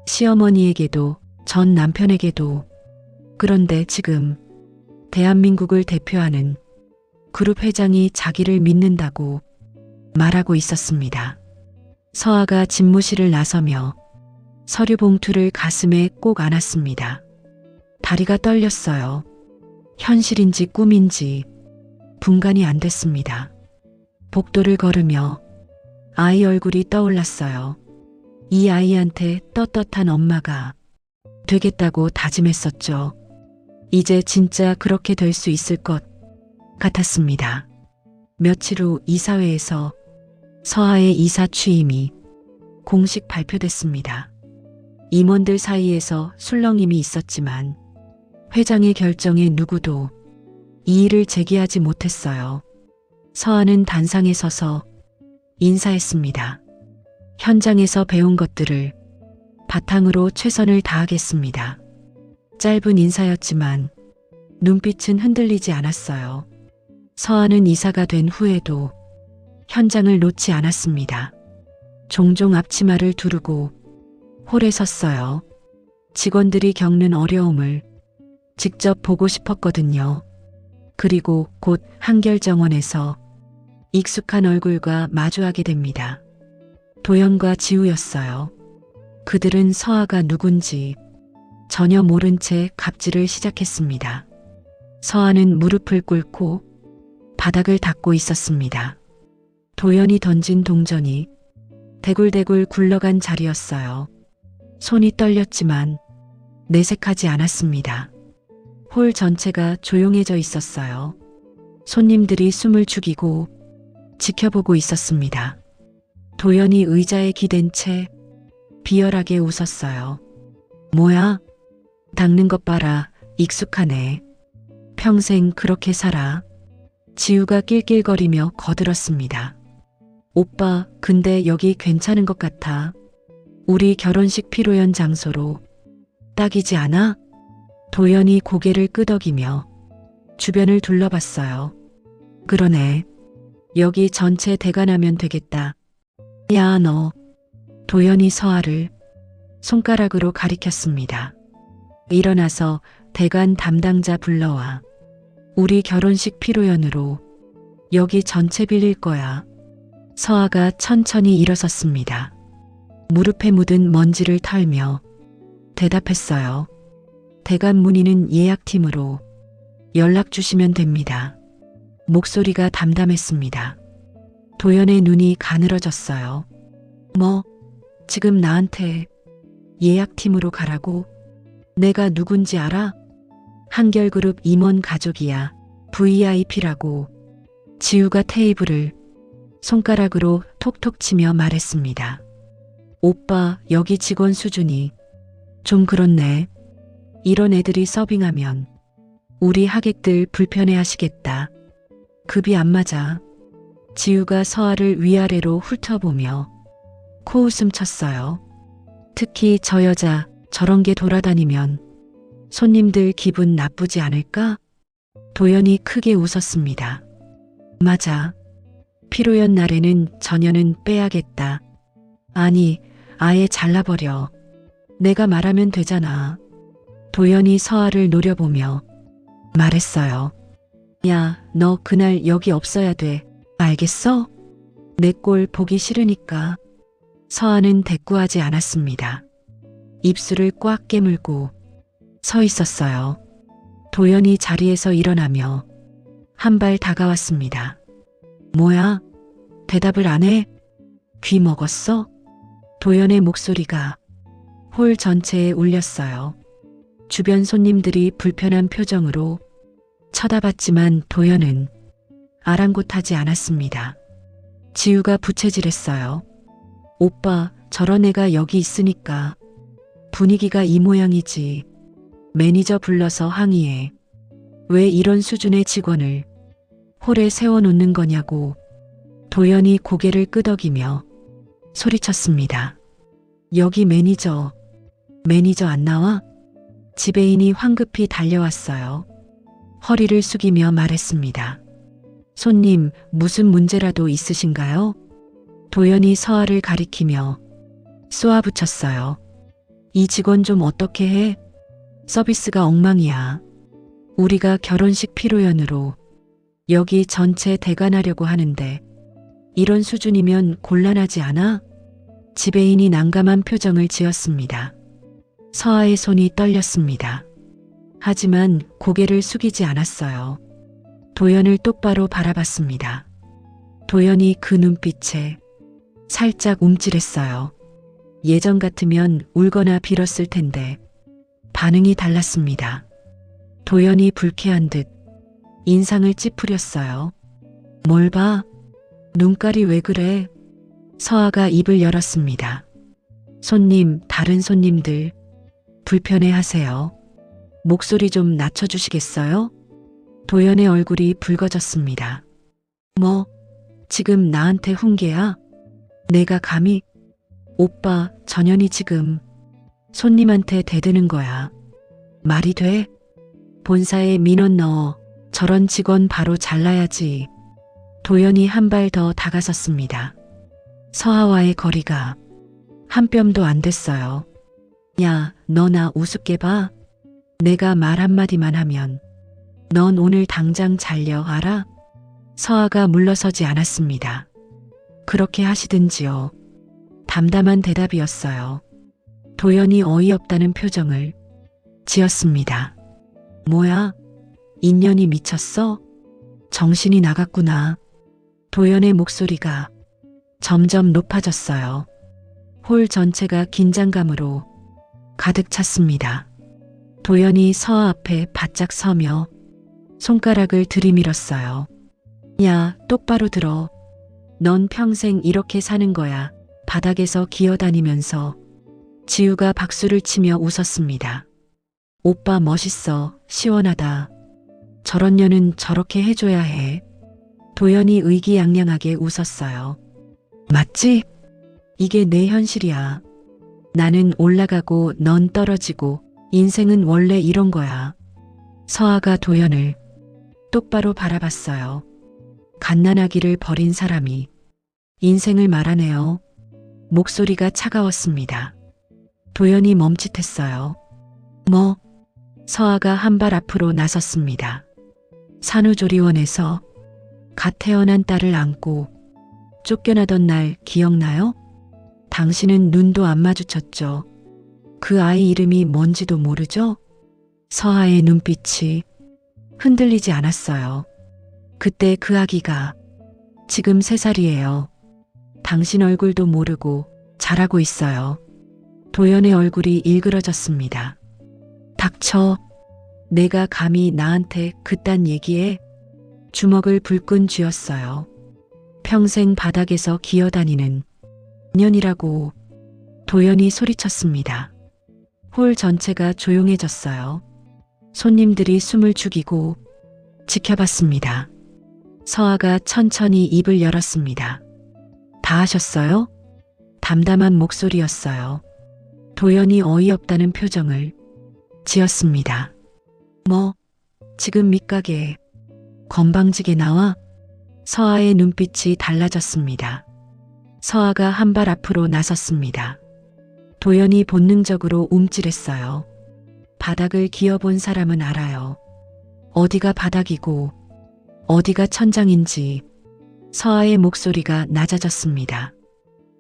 시어머니에게도 전 남편에게도. 그런데 지금 대한민국을 대표하는 그룹 회장이 자기를 믿는다고 말하고 있었습니다. 서아가 집무실을 나서며 서류 봉투를 가슴에 꼭 안았습니다. 다리가 떨렸어요. 현실인지 꿈인지 분간이 안 됐습니다. 복도를 걸으며 아이 얼굴이 떠올랐어요. 이 아이한테 떳떳한 엄마가 되겠다고 다짐했었죠. 이제 진짜 그렇게 될 수 있을 것 같았습니다. 며칠 후 이사회에서 서아의 이사 취임이 공식 발표됐습니다. 임원들 사이에서 술렁임이 있었지만 회장의 결정에 누구도 이의를 제기하지 못했어요. 서아는 단상에 서서 인사했습니다. 현장에서 배운 것들을 바탕으로 최선을 다하겠습니다. 짧은 인사였지만 눈빛은 흔들리지 않았어요. 서아는 이사가 된 후에도 현장을 놓지 않았습니다. 종종 앞치마를 두르고 홀에 섰어요. 직원들이 겪는 어려움을 직접 보고 싶었거든요. 그리고 곧 한결정원에서 익숙한 얼굴과 마주하게 됩니다. 도연과 지우였어요. 그들은 서아가 누군지 전혀 모른 채 갑질을 시작했습니다. 서아는 무릎을 꿇고 바닥을 닦고 있었습니다. 도연이 던진 동전이 대굴대굴 굴러간 자리였어요. 손이 떨렸지만 내색하지 않았습니다. 홀 전체가 조용해져 있었어요. 손님들이 숨을 죽이고 지켜보고 있었습니다. 도연이 의자에 기댄 채 비열하게 웃었어요. 뭐야? 닦는 것 봐라. 익숙하네. 평생 그렇게 살아. 지우가 낄낄거리며 거들었습니다. 오빠, 근데 여기 괜찮은 것 같아. 우리 결혼식 피로연 장소로 딱이지 않아? 도연이 고개를 끄덕이며 주변을 둘러봤어요. 그러네. 여기 전체 대관하면 되겠다. 야, 너. 도연이 서아를 손가락으로 가리켰습니다. 일어나서 대관 담당자 불러와. 우리 결혼식 피로연으로 여기 전체 빌릴 거야. 서아가 천천히 일어섰습니다. 무릎에 묻은 먼지를 털며 대답했어요. 대관 문의는 예약팀으로 연락 주시면 됩니다. 목소리가 담담했습니다. 도연의 눈이 가늘어졌어요. 뭐, 지금 나한테 예약팀으로 가라고? 내가 누군지 알아? 한결그룹 임원 가족이야. VIP라고. 지우가 테이블을 손가락으로 톡톡 치며 말했습니다. 오빠, 여기 직원 수준이 좀 그렇네. 이런 애들이 서빙하면 우리 하객들 불편해하시겠다. 급이 안 맞아. 지우가 서아를 위아래로 훑어보며 코웃음 쳤어요. 특히 저 여자 저런 게 돌아다니면 손님들 기분 나쁘지 않을까? 도연이 크게 웃었습니다. 맞아. 피로연 날에는 전혀는 빼야겠다. 아니, 아예 잘라버려. 내가 말하면 되잖아. 도연이 서아를 노려보며 말했어요. 야, 너 그날 여기 없어야 돼. 알겠어? 내 꼴 보기 싫으니까. 서아는 대꾸하지 않았습니다. 입술을 꽉 깨물고 서 있었어요. 도연이 자리에서 일어나며 한 발 다가왔습니다. 뭐야? 대답을 안 해? 귀 먹었어? 도연의 목소리가 홀 전체에 울렸어요. 주변 손님들이 불편한 표정으로 쳐다봤지만 도연은 아랑곳하지 않았습니다. 지우가 부채질했어요. 오빠, 저런 애가 여기 있으니까 분위기가 이 모양이지. 매니저 불러서 항의해. 왜 이런 수준의 직원을 홀에 세워놓는 거냐고 도연이 고개를 끄덕이며 소리쳤습니다. 여기 매니저 안 나와? 지배인이 황급히 달려왔어요. 허리를 숙이며 말했습니다. 손님, 무슨 문제라도 있으신가요? 도연이 서아를 가리키며 쏘아붙였어요. 이 직원 좀 어떻게 해? 서비스가 엉망이야. 우리가 결혼식 피로연으로 여기 전체 대관하려고 하는데 이런 수준이면 곤란하지 않아? 지배인이 난감한 표정을 지었습니다. 서아의 손이 떨렸습니다. 하지만 고개를 숙이지 않았어요. 도연을 똑바로 바라봤습니다. 도연이 그 눈빛에 살짝 움찔했어요. 예전 같으면 울거나 빌었을 텐데 반응이 달랐습니다. 도연이 불쾌한 듯 인상을 찌푸렸어요. 뭘 봐? 눈깔이 왜 그래? 서아가 입을 열었습니다. 손님, 다른 손님들 불편해하세요. 목소리 좀 낮춰주시겠어요? 도연의 얼굴이 붉어졌습니다. 뭐, 지금 나한테 훈계야? 내가 감히? 오빠, 전현이 지금 손님한테 대드는 거야. 말이 돼? 본사에 민원 넣어. 저런 직원 바로 잘라야지. 도연이 한 발 더 다가섰습니다. 서아와의 거리가 한 뼘도 안 됐어요. 야, 너 나 우습게 봐? 내가 말 한마디만 하면 넌 오늘 당장 잘려, 알아? 서아가 물러서지 않았습니다. 그렇게 하시든지요. 담담한 대답이었어요. 도연이 어이없다는 표정을 지었습니다. 뭐야? 인연이 미쳤어? 정신이 나갔구나. 도연의 목소리가 점점 높아졌어요. 홀 전체가 긴장감으로 가득 찼습니다. 도연이 서아 앞에 바짝 서며 손가락을 들이밀었어요. 야, 똑바로 들어. 넌 평생 이렇게 사는 거야. 바닥에서 기어다니면서 지우가 박수를 치며 웃었습니다. 오빠 멋있어. 시원하다. 저런 년은 저렇게 해줘야 해. 도연이 의기양양하게 웃었어요. 맞지? 이게 내 현실이야. 나는 올라가고 넌 떨어지고 인생은 원래 이런 거야. 서아가 도연을 똑바로 바라봤어요. 갓난아기를 버린 사람이 인생을 말하네요. 목소리가 차가웠습니다. 도연이 멈칫했어요. 뭐? 서아가 한 발 앞으로 나섰습니다. 산후조리원에서 갓 태어난 딸을 안고 쫓겨나던 날 기억나요? 당신은 눈도 안 마주쳤죠. 그 아이 이름이 뭔지도 모르죠? 서아의 눈빛이 흔들리지 않았어요. 그때 그 아기가 지금 3살이에요. 당신 얼굴도 모르고 자라고 있어요. 도연의 얼굴이 일그러졌습니다. 닥쳐. 내가 감히 나한테 그딴 얘기에 주먹을 불끈 쥐었어요. 평생 바닥에서 기어다니는 년이라고. 도연이 소리쳤습니다. 홀 전체가 조용해졌어요. 손님들이 숨을 죽이고 지켜봤습니다. 서아가 천천히 입을 열었습니다. 다 하셨어요? 담담한 목소리였어요. 도연이 어이없다는 표정을 지었습니다. 뭐, 지금 밑가게에 건방지게 나와? 서아의 눈빛이 달라졌습니다. 서아가 한 발 앞으로 나섰습니다. 도연이 본능적으로 움찔했어요. 바닥을 기어본 사람은 알아요. 어디가 바닥이고 어디가 천장인지. 서아의 목소리가 낮아졌습니다.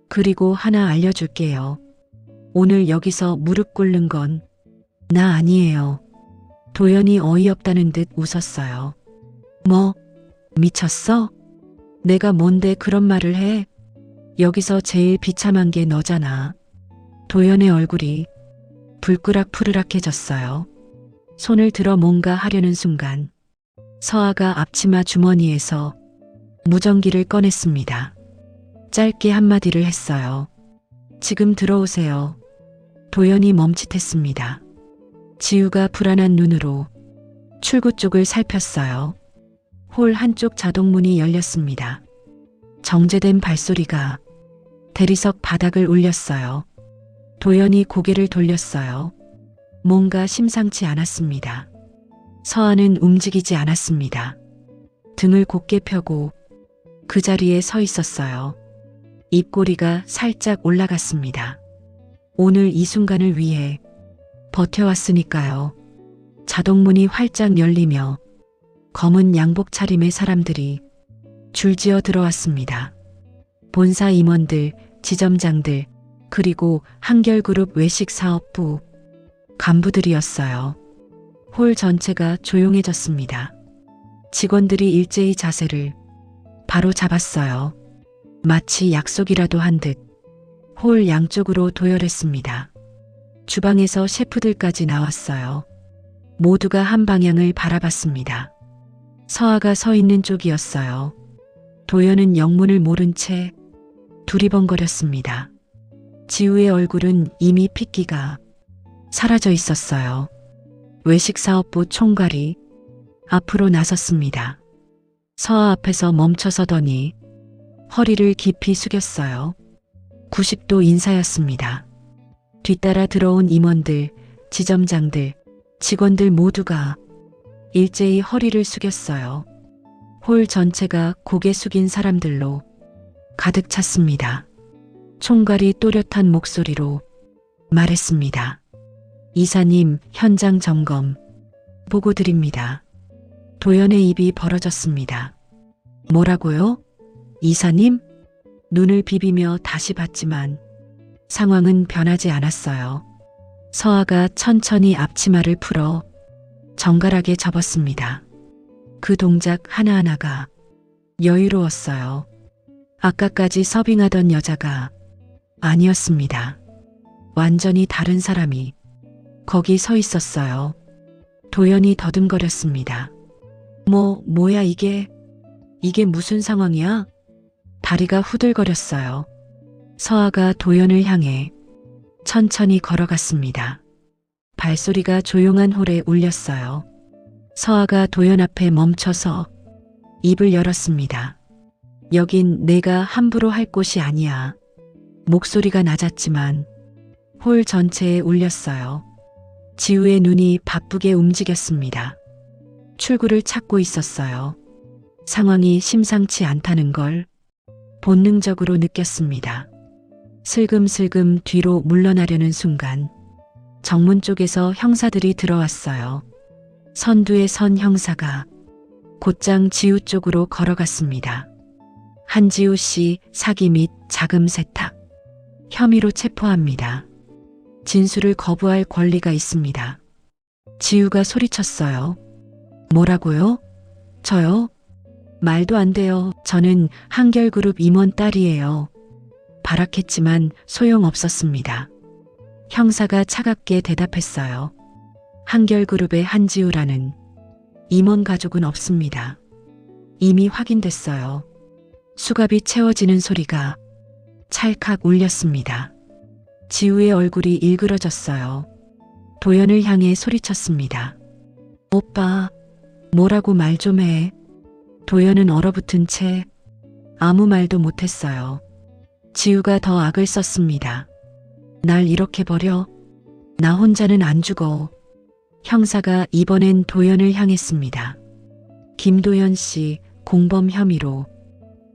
그리고 하나 알려줄게요. 오늘 여기서 무릎 꿇는 건 나 아니에요. 도연이 어이없다는 듯 웃었어요. 뭐, 미쳤어? 내가 뭔데 그런 말을 해? 여기서 제일 비참한 게 너잖아. 도연의 얼굴이 불끄락푸르락해졌어요. 손을 들어 뭔가 하려는 순간 서아가 앞치마 주머니에서 무전기를 꺼냈습니다. 짧게 한마디를 했어요. 지금 들어오세요. 도연이 멈칫했습니다. 지우가 불안한 눈으로 출구 쪽을 살폈어요. 홀 한쪽 자동문이 열렸습니다. 정제된 발소리가 대리석 바닥을 울렸어요. 도연이 고개를 돌렸어요. 뭔가 심상치 않았습니다. 서아는 움직이지 않았습니다. 등을 곧게 펴고 그 자리에 서 있었어요. 입꼬리가 살짝 올라갔습니다. 오늘 이 순간을 위해 버텨왔으니까요. 자동문이 활짝 열리며 검은 양복 차림의 사람들이 줄지어 들어왔습니다. 본사 임원들, 지점장들, 그리고 한결그룹 외식사업부 간부들이었어요. 홀 전체가 조용해졌습니다. 직원들이 일제히 자세를 바로 잡았어요. 마치 약속이라도 한 듯 홀 양쪽으로 도열했습니다. 주방에서 셰프들까지 나왔어요. 모두가 한 방향을 바라봤습니다. 서아가 서 있는 쪽이었어요. 도연은 영문을 모른 채 두리번거렸습니다. 지우의 얼굴은 이미 핏기가 사라져 있었어요. 외식사업부 총괄이 앞으로 나섰습니다. 서아 앞에서 멈춰서더니 허리를 깊이 숙였어요. 90도 인사였습니다. 뒤따라 들어온 임원들, 지점장들, 직원들 모두가 일제히 허리를 숙였어요. 홀 전체가 고개 숙인 사람들로 가득 찼습니다. 총괄이 또렷한 목소리로 말했습니다. 이사님, 현장 점검 보고 드립니다. 도연의 입이 벌어졌습니다. 뭐라고요? 이사님? 눈을 비비며 다시 봤지만 상황은 변하지 않았어요. 서아가 천천히 앞치마를 풀어 정갈하게 접었습니다. 그 동작 하나하나가 여유로웠어요. 아까까지 서빙하던 여자가 아니었습니다. 완전히 다른 사람이 거기 서 있었어요. 도연이 더듬거렸습니다. 뭐야 이게 무슨 상황이야? 다리가 후들거렸어요. 서아가 도연을 향해 천천히 걸어갔습니다. 발소리가 조용한 홀에 울렸어요. 서아가 도연 앞에 멈춰서 입을 열었습니다. 여긴 내가 함부로 할 곳이 아니야. 목소리가 낮았지만 홀 전체에 울렸어요. 지우의 눈이 바쁘게 움직였습니다. 출구를 찾고 있었어요. 상황이 심상치 않다는 걸 본능적으로 느꼈습니다. 슬금슬금 뒤로 물러나려는 순간 정문 쪽에서 형사들이 들어왔어요. 선두에 선 형사가 곧장 지우 쪽으로 걸어갔습니다. 한지우 씨 사기 및 자금 세탁 혐의로 체포합니다. 진술을 거부할 권리가 있습니다. 지우가 소리쳤어요. 뭐라고요? 저요? 말도 안 돼요. 저는 한결그룹 임원 딸이에요. 발악했지만 소용없었습니다. 형사가 차갑게 대답했어요. 한결그룹의 한지우라는 임원 가족은 없습니다. 이미 확인됐어요. 수갑이 채워지는 소리가 찰칵 울렸습니다. 지우의 얼굴이 일그러졌어요. 도연을 향해 소리쳤습니다. 오빠, 뭐라고 말 좀 해. 도연은 얼어붙은 채 아무 말도 못했어요. 지우가 더 악을 썼습니다. 날 이렇게 버려? 나 혼자는 안 죽어. 형사가 이번엔 도연을 향했습니다. 김도연 씨 공범 혐의로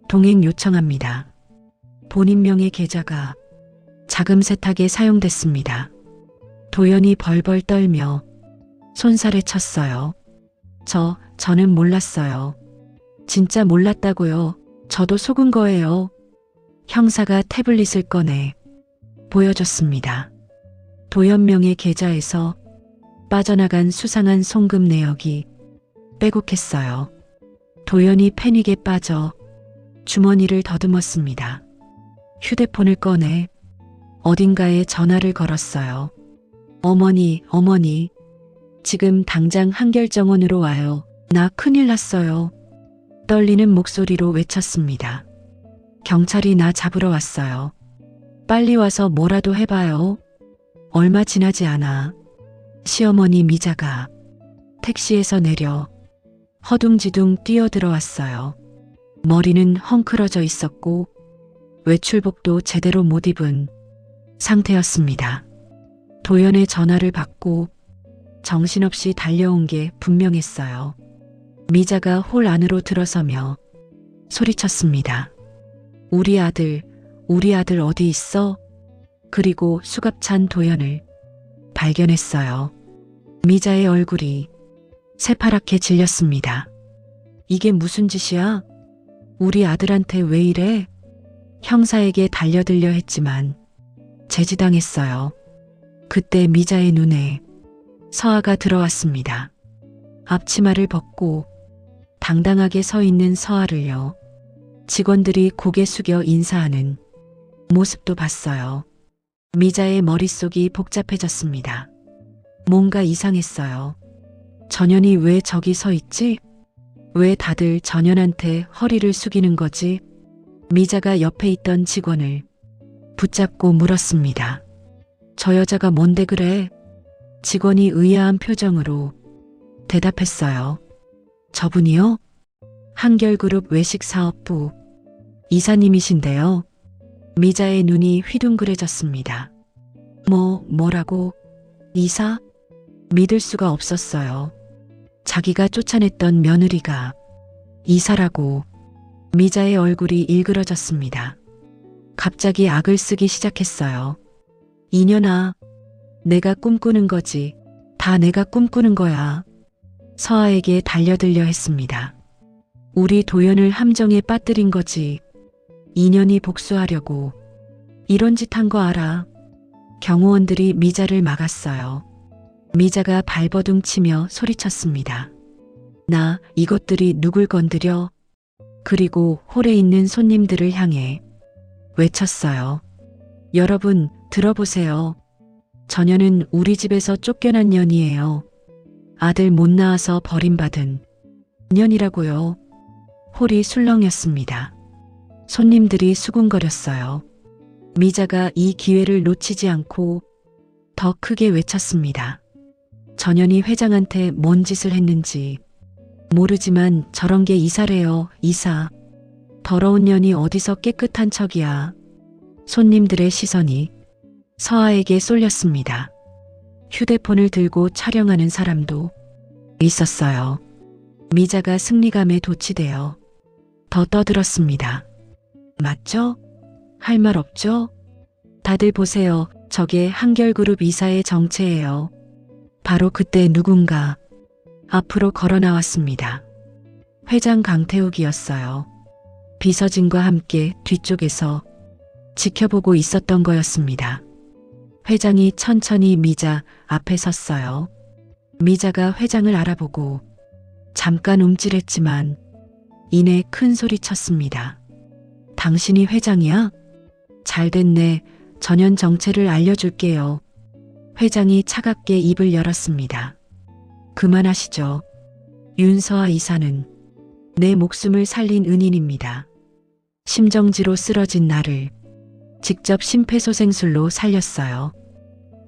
동행 요청합니다. 본인명의 계좌가 자금 세탁에 사용됐습니다. 도연이 벌벌 떨며 손살에 쳤어요. 저는 몰랐어요. 진짜 몰랐다고요. 저도 속은 거예요. 형사가 태블릿을 꺼내 보여줬습니다. 도연명의 계좌에서 빠져나간 수상한 송금 내역이 빼곡했어요. 도연이 패닉에 빠져 주머니를 더듬었습니다. 휴대폰을 꺼내 어딘가에 전화를 걸었어요. 어머니, 지금 당장 한결정원으로 와요. 나 큰일 났어요. 떨리는 목소리로 외쳤습니다. 경찰이 나 잡으러 왔어요. 빨리 와서 뭐라도 해봐요. 얼마 지나지 않아 시어머니 미자가 택시에서 내려 허둥지둥 뛰어들어왔어요. 머리는 헝클어져 있었고 외출복도 제대로 못 입은 상태였습니다. 도연의 전화를 받고 정신없이 달려온 게 분명했어요. 미자가 홀 안으로 들어서며 소리쳤습니다. 우리 아들 어디 있어? 그리고 수갑찬 도연을 발견했어요. 미자의 얼굴이 새파랗게 질렸습니다. 이게 무슨 짓이야? 우리 아들한테 왜 이래? 형사에게 달려들려 했지만 제지당했어요. 그때 미자의 눈에 서아가 들어왔습니다. 앞치마를 벗고 당당하게 서 있는 서아를요. 직원들이 고개 숙여 인사하는 모습도 봤어요. 미자의 머릿속이 복잡해졌습니다. 뭔가 이상했어요. 전현이 왜 저기 서 있지? 왜 다들 전현한테 허리를 숙이는 거지? 미자가 옆에 있던 직원을 붙잡고 물었습니다. 저 여자가 뭔데 그래? 직원이 의아한 표정으로 대답했어요. 저분이요? 한결그룹 외식사업부 이사님이신데요. 미자의 눈이 휘둥그레졌습니다. 뭐라고? 이사? 믿을 수가 없었어요. 자기가 쫓아냈던 며느리가 이사라고. 미자의 얼굴이 일그러졌습니다. 갑자기 악을 쓰기 시작했어요. 이년아, 내가 꿈꾸는 거지. 다 내가 꿈꾸는 거야. 서아에게 달려들려 했습니다. 우리 도연을 함정에 빠뜨린 거지. 인연이 복수하려고 이런 짓 한 거 알아. 경호원들이 미자를 막았어요. 미자가 발버둥 치며 소리쳤습니다. 나 이것들이 누굴 건드려? 그리고 홀에 있는 손님들을 향해 외쳤어요. 여러분 들어보세요. 전현은 우리 집에서 쫓겨난 년이에요. 아들 못 낳아서 버림받은 년이라고요. 홀이 술렁였습니다. 손님들이 수군거렸어요. 미자가 이 기회를 놓치지 않고 더 크게 외쳤습니다. 전현이 회장한테 뭔 짓을 했는지 모르지만 저런 게 이사래요. 이사. 더러운 년이 어디서 깨끗한 척이야. 손님들의 시선이 서아에게 쏠렸습니다. 휴대폰을 들고 촬영하는 사람도 있었어요. 미자가 승리감에 도취되어 더 떠들었습니다. 맞죠? 할 말 없죠? 다들 보세요. 저게 한결그룹 이사의 정체예요. 바로 그때 누군가 앞으로 걸어 나왔습니다. 회장 강태욱이었어요. 비서진과 함께 뒤쪽에서 지켜보고 있었던 거였습니다. 회장이 천천히 미자 앞에 섰어요. 미자가 회장을 알아보고 잠깐 움찔했지만 이내 큰 소리 쳤습니다. 당신이 회장이야? 잘 됐네. 전현 정체를 알려줄게요. 회장이 차갑게 입을 열었습니다. 그만하시죠. 윤서아 이사는 내 목숨을 살린 은인입니다. 심정지로 쓰러진 나를 직접 심폐소생술로 살렸어요.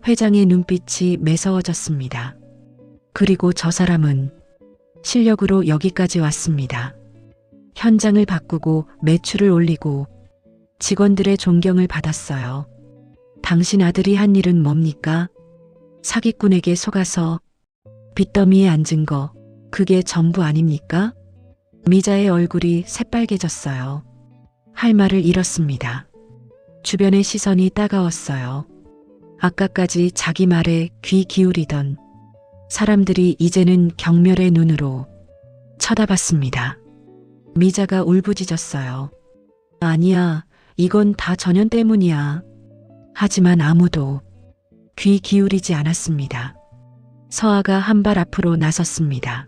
회장의 눈빛이 매서워졌습니다. 그리고 저 사람은 실력으로 여기까지 왔습니다. 현장을 바꾸고 매출을 올리고 직원들의 존경을 받았어요. 당신 아들이 한 일은 뭡니까? 사기꾼에게 속아서 빚더미에 앉은 거, 그게 전부 아닙니까? 미자의 얼굴이 새빨개졌어요. 할 말을 잃었습니다. 주변의 시선이 따가웠어요. 아까까지 자기 말에 귀 기울이던 사람들이 이제는 경멸의 눈으로 쳐다봤습니다. 미자가 울부짖었어요. 아니야, 이건 다 전현 때문이야. 하지만 아무도 귀 기울이지 않았습니다. 서아가 한 발 앞으로 나섰습니다.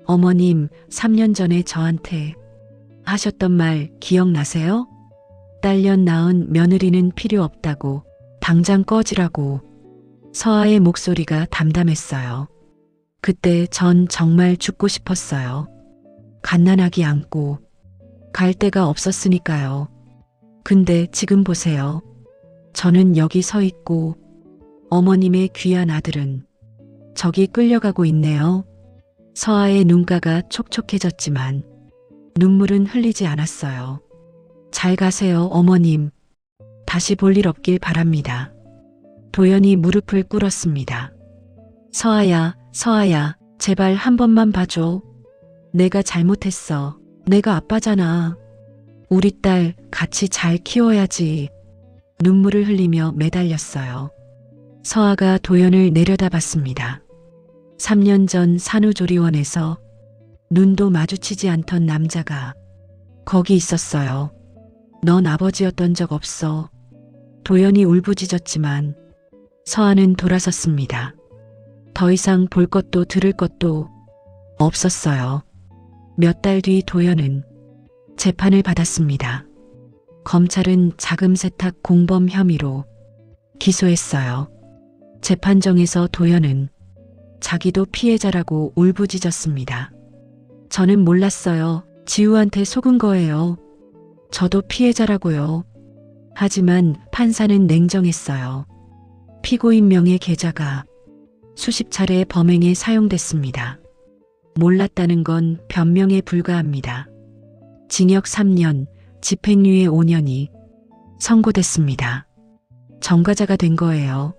어머님, 3년 전에 저한테 하셨던 말 기억나세요? 딸년 낳은 며느리는 필요 없다고, 당장 꺼지라고. 서아의 목소리가 담담했어요. 그때 전 정말 죽고 싶었어요. 갓난아기 안고 갈 데가 없었으니까요. 근데 지금 보세요. 저는 여기 서 있고 어머님의 귀한 아들은 저기 끌려가고 있네요. 서아의 눈가가 촉촉해졌지만 눈물은 흘리지 않았어요. 잘 가세요, 어머님. 다시 볼 일 없길 바랍니다. 도연이 무릎을 꿇었습니다. 서아야, 서아야, 제발 한 번만 봐줘. 내가 잘못했어. 내가 아빠잖아. 우리 딸 같이 잘 키워야지. 눈물을 흘리며 매달렸어요. 서아가 도연을 내려다봤습니다. 3년 전 산후조리원에서 눈도 마주치지 않던 남자가 거기 있었어요. 넌 아버지였던 적 없어. 도연이 울부짖었지만 서아는 돌아섰습니다. 더 이상 볼 것도 들을 것도 없었어요. 몇 달 뒤 도연은 재판을 받았습니다. 검찰은 자금 세탁 공범 혐의로 기소했어요. 재판정에서 도연은 자기도 피해자라고 울부짖었습니다. 저는 몰랐어요. 지우한테 속은 거예요. 저도 피해자라고요. 하지만 판사는 냉정했어요. 피고인 명의 계좌가 수십 차례 범행에 사용됐습니다. 몰랐다는 건 변명에 불과합니다. 징역 3년, 집행유예 5년이 선고됐습니다. 전과자가 된 거예요.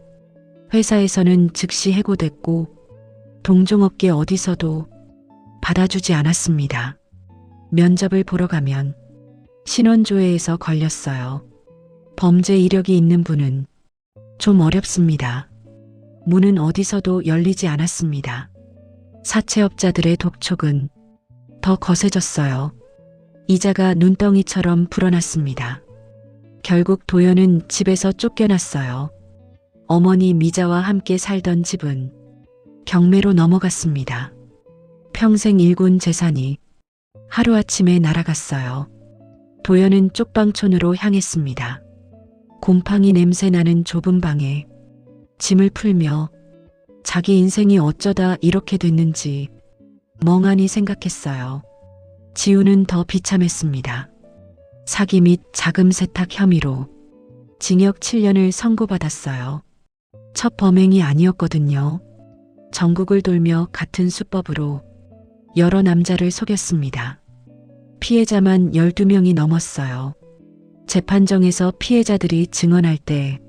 회사에서는 즉시 해고됐고 동종업계 어디서도 받아주지 않았습니다. 면접을 보러 가면 신원조회에서 걸렸어요. 범죄 이력이 있는 분은 좀 어렵습니다. 문은 어디서도 열리지 않았습니다. 사채업자들의 독촉은 더 거세졌어요. 이자가 눈덩이처럼 불어났습니다. 결국 도연은 집에서 쫓겨났어요. 어머니 미자와 함께 살던 집은 경매로 넘어갔습니다. 평생 일군 재산이 하루아침에 날아갔어요. 도연은 쪽방촌으로 향했습니다. 곰팡이 냄새 나는 좁은 방에 짐을 풀며 자기 인생이 어쩌다 이렇게 됐는지 멍하니 생각했어요. 지우는 더 비참했습니다. 사기 및 자금 세탁 혐의로 징역 7년을 선고받았어요. 첫 범행이 아니었거든요. 전국을 돌며 같은 수법으로 여러 남자를 속였습니다. 피해자만 12명이 넘었어요. 재판정에서 피해자들이 증언할 때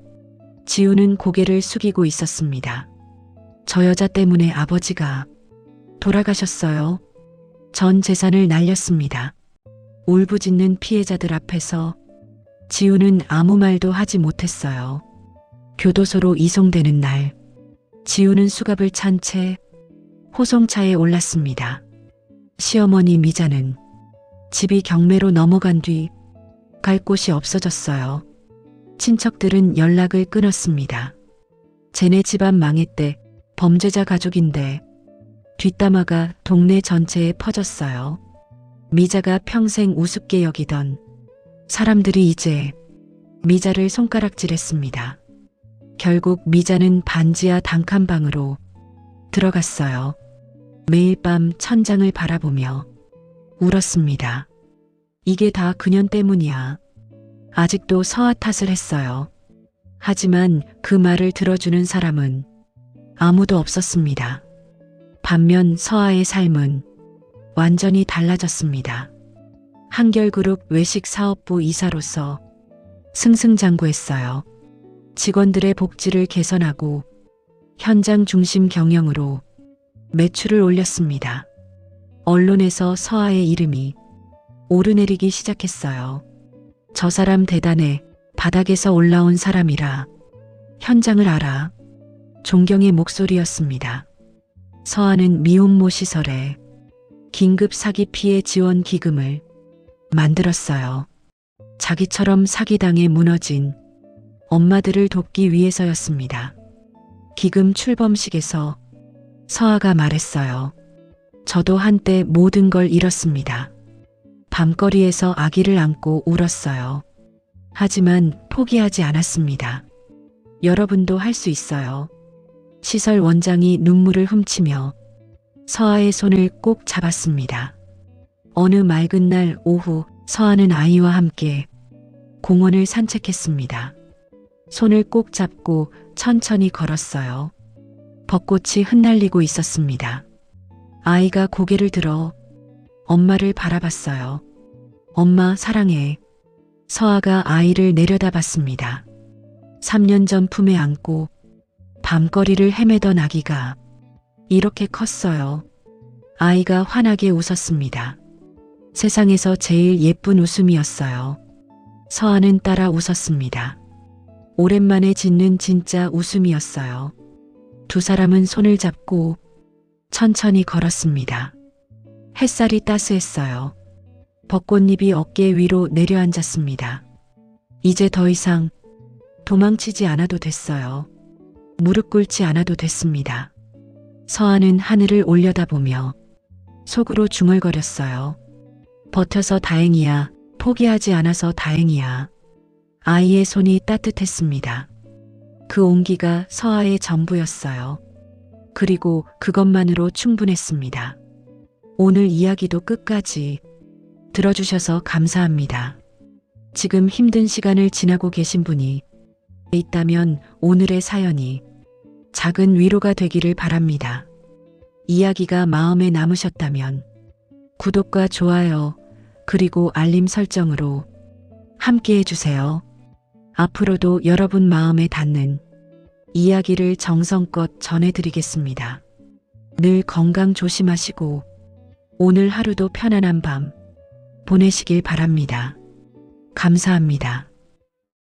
지우는 고개를 숙이고 있었습니다. 저 여자 때문에 아버지가 돌아가셨어요. 전 재산을 날렸습니다. 울부짖는 피해자들 앞에서 지우는 아무 말도 하지 못했어요. 교도소로 이송되는 날, 지우는 수갑을 찬 채 호송차에 올랐습니다. 시어머니 미자는 집이 경매로 넘어간 뒤 갈 곳이 없어졌어요. 친척들은 연락을 끊었습니다. 쟤네 집안 망했대. 범죄자 가족인데. 뒷담화가 동네 전체에 퍼졌어요. 미자가 평생 우습게 여기던 사람들이 이제 미자를 손가락질했습니다. 결국 미자는 반지하 단칸방으로 들어갔어요. 매일 밤 천장을 바라보며 울었습니다. 이게 다 그년 때문이야. 아직도 서아 탓을 했어요. 하지만 그 말을 들어주는 사람은 아무도 없었습니다. 반면 서아의 삶은 완전히 달라졌습니다. 한결그룹 외식사업부 이사로서 승승장구했어요. 직원들의 복지를 개선하고 현장 중심 경영으로 매출을 올렸습니다. 언론에서 서아의 이름이 오르내리기 시작했어요. 저 사람 대단해. 바닥에서 올라온 사람이라 현장을 알아. 존경의 목소리였습니다. 서아는 미혼모 시설에 긴급 사기 피해 지원 기금을 만들었어요. 자기처럼 사기당해 무너진 엄마들을 돕기 위해서였습니다. 기금 출범식에서 서아가 말했어요. 저도 한때 모든 걸 잃었습니다. 밤거리에서 아기를 안고 울었어요. 하지만 포기하지 않았습니다. 여러분도 할 수 있어요. 시설 원장이 눈물을 훔치며 서아의 손을 꼭 잡았습니다. 어느 맑은 날 오후 서아는 아이와 함께 공원을 산책했습니다. 손을 꼭 잡고 천천히 걸었어요. 벚꽃이 흩날리고 있었습니다. 아이가 고개를 들어 엄마를 바라봤어요. 엄마 사랑해. 서아가 아이를 내려다봤습니다. 3년 전 품에 안고 밤거리를 헤매던 아기가 이렇게 컸어요. 아이가 환하게 웃었습니다. 세상에서 제일 예쁜 웃음이었어요. 서아는 따라 웃었습니다. 오랜만에 짓는 진짜 웃음이었어요. 두 사람은 손을 잡고 천천히 걸었습니다. 햇살이 따스했어요. 벚꽃잎이 어깨 위로 내려앉았습니다. 이제 더 이상 도망치지 않아도 됐어요. 무릎 꿇지 않아도 됐습니다. 서아는 하늘을 올려다보며 속으로 중얼거렸어요. 버텨서 다행이야. 포기하지 않아서 다행이야. 아이의 손이 따뜻했습니다. 그 온기가 서아의 전부였어요. 그리고 그것만으로 충분했습니다. 오늘 이야기도 끝까지 들어주셔서 감사합니다. 지금 힘든 시간을 지나고 계신 분이 있다면 오늘의 사연이 작은 위로가 되기를 바랍니다. 이야기가 마음에 남으셨다면 구독과 좋아요 그리고 알림 설정으로 함께 해주세요. 앞으로도 여러분 마음에 닿는 이야기를 정성껏 전해드리겠습니다. 늘 건강 조심하시고 오늘 하루도 편안한 밤 보내시길 바랍니다. 감사합니다.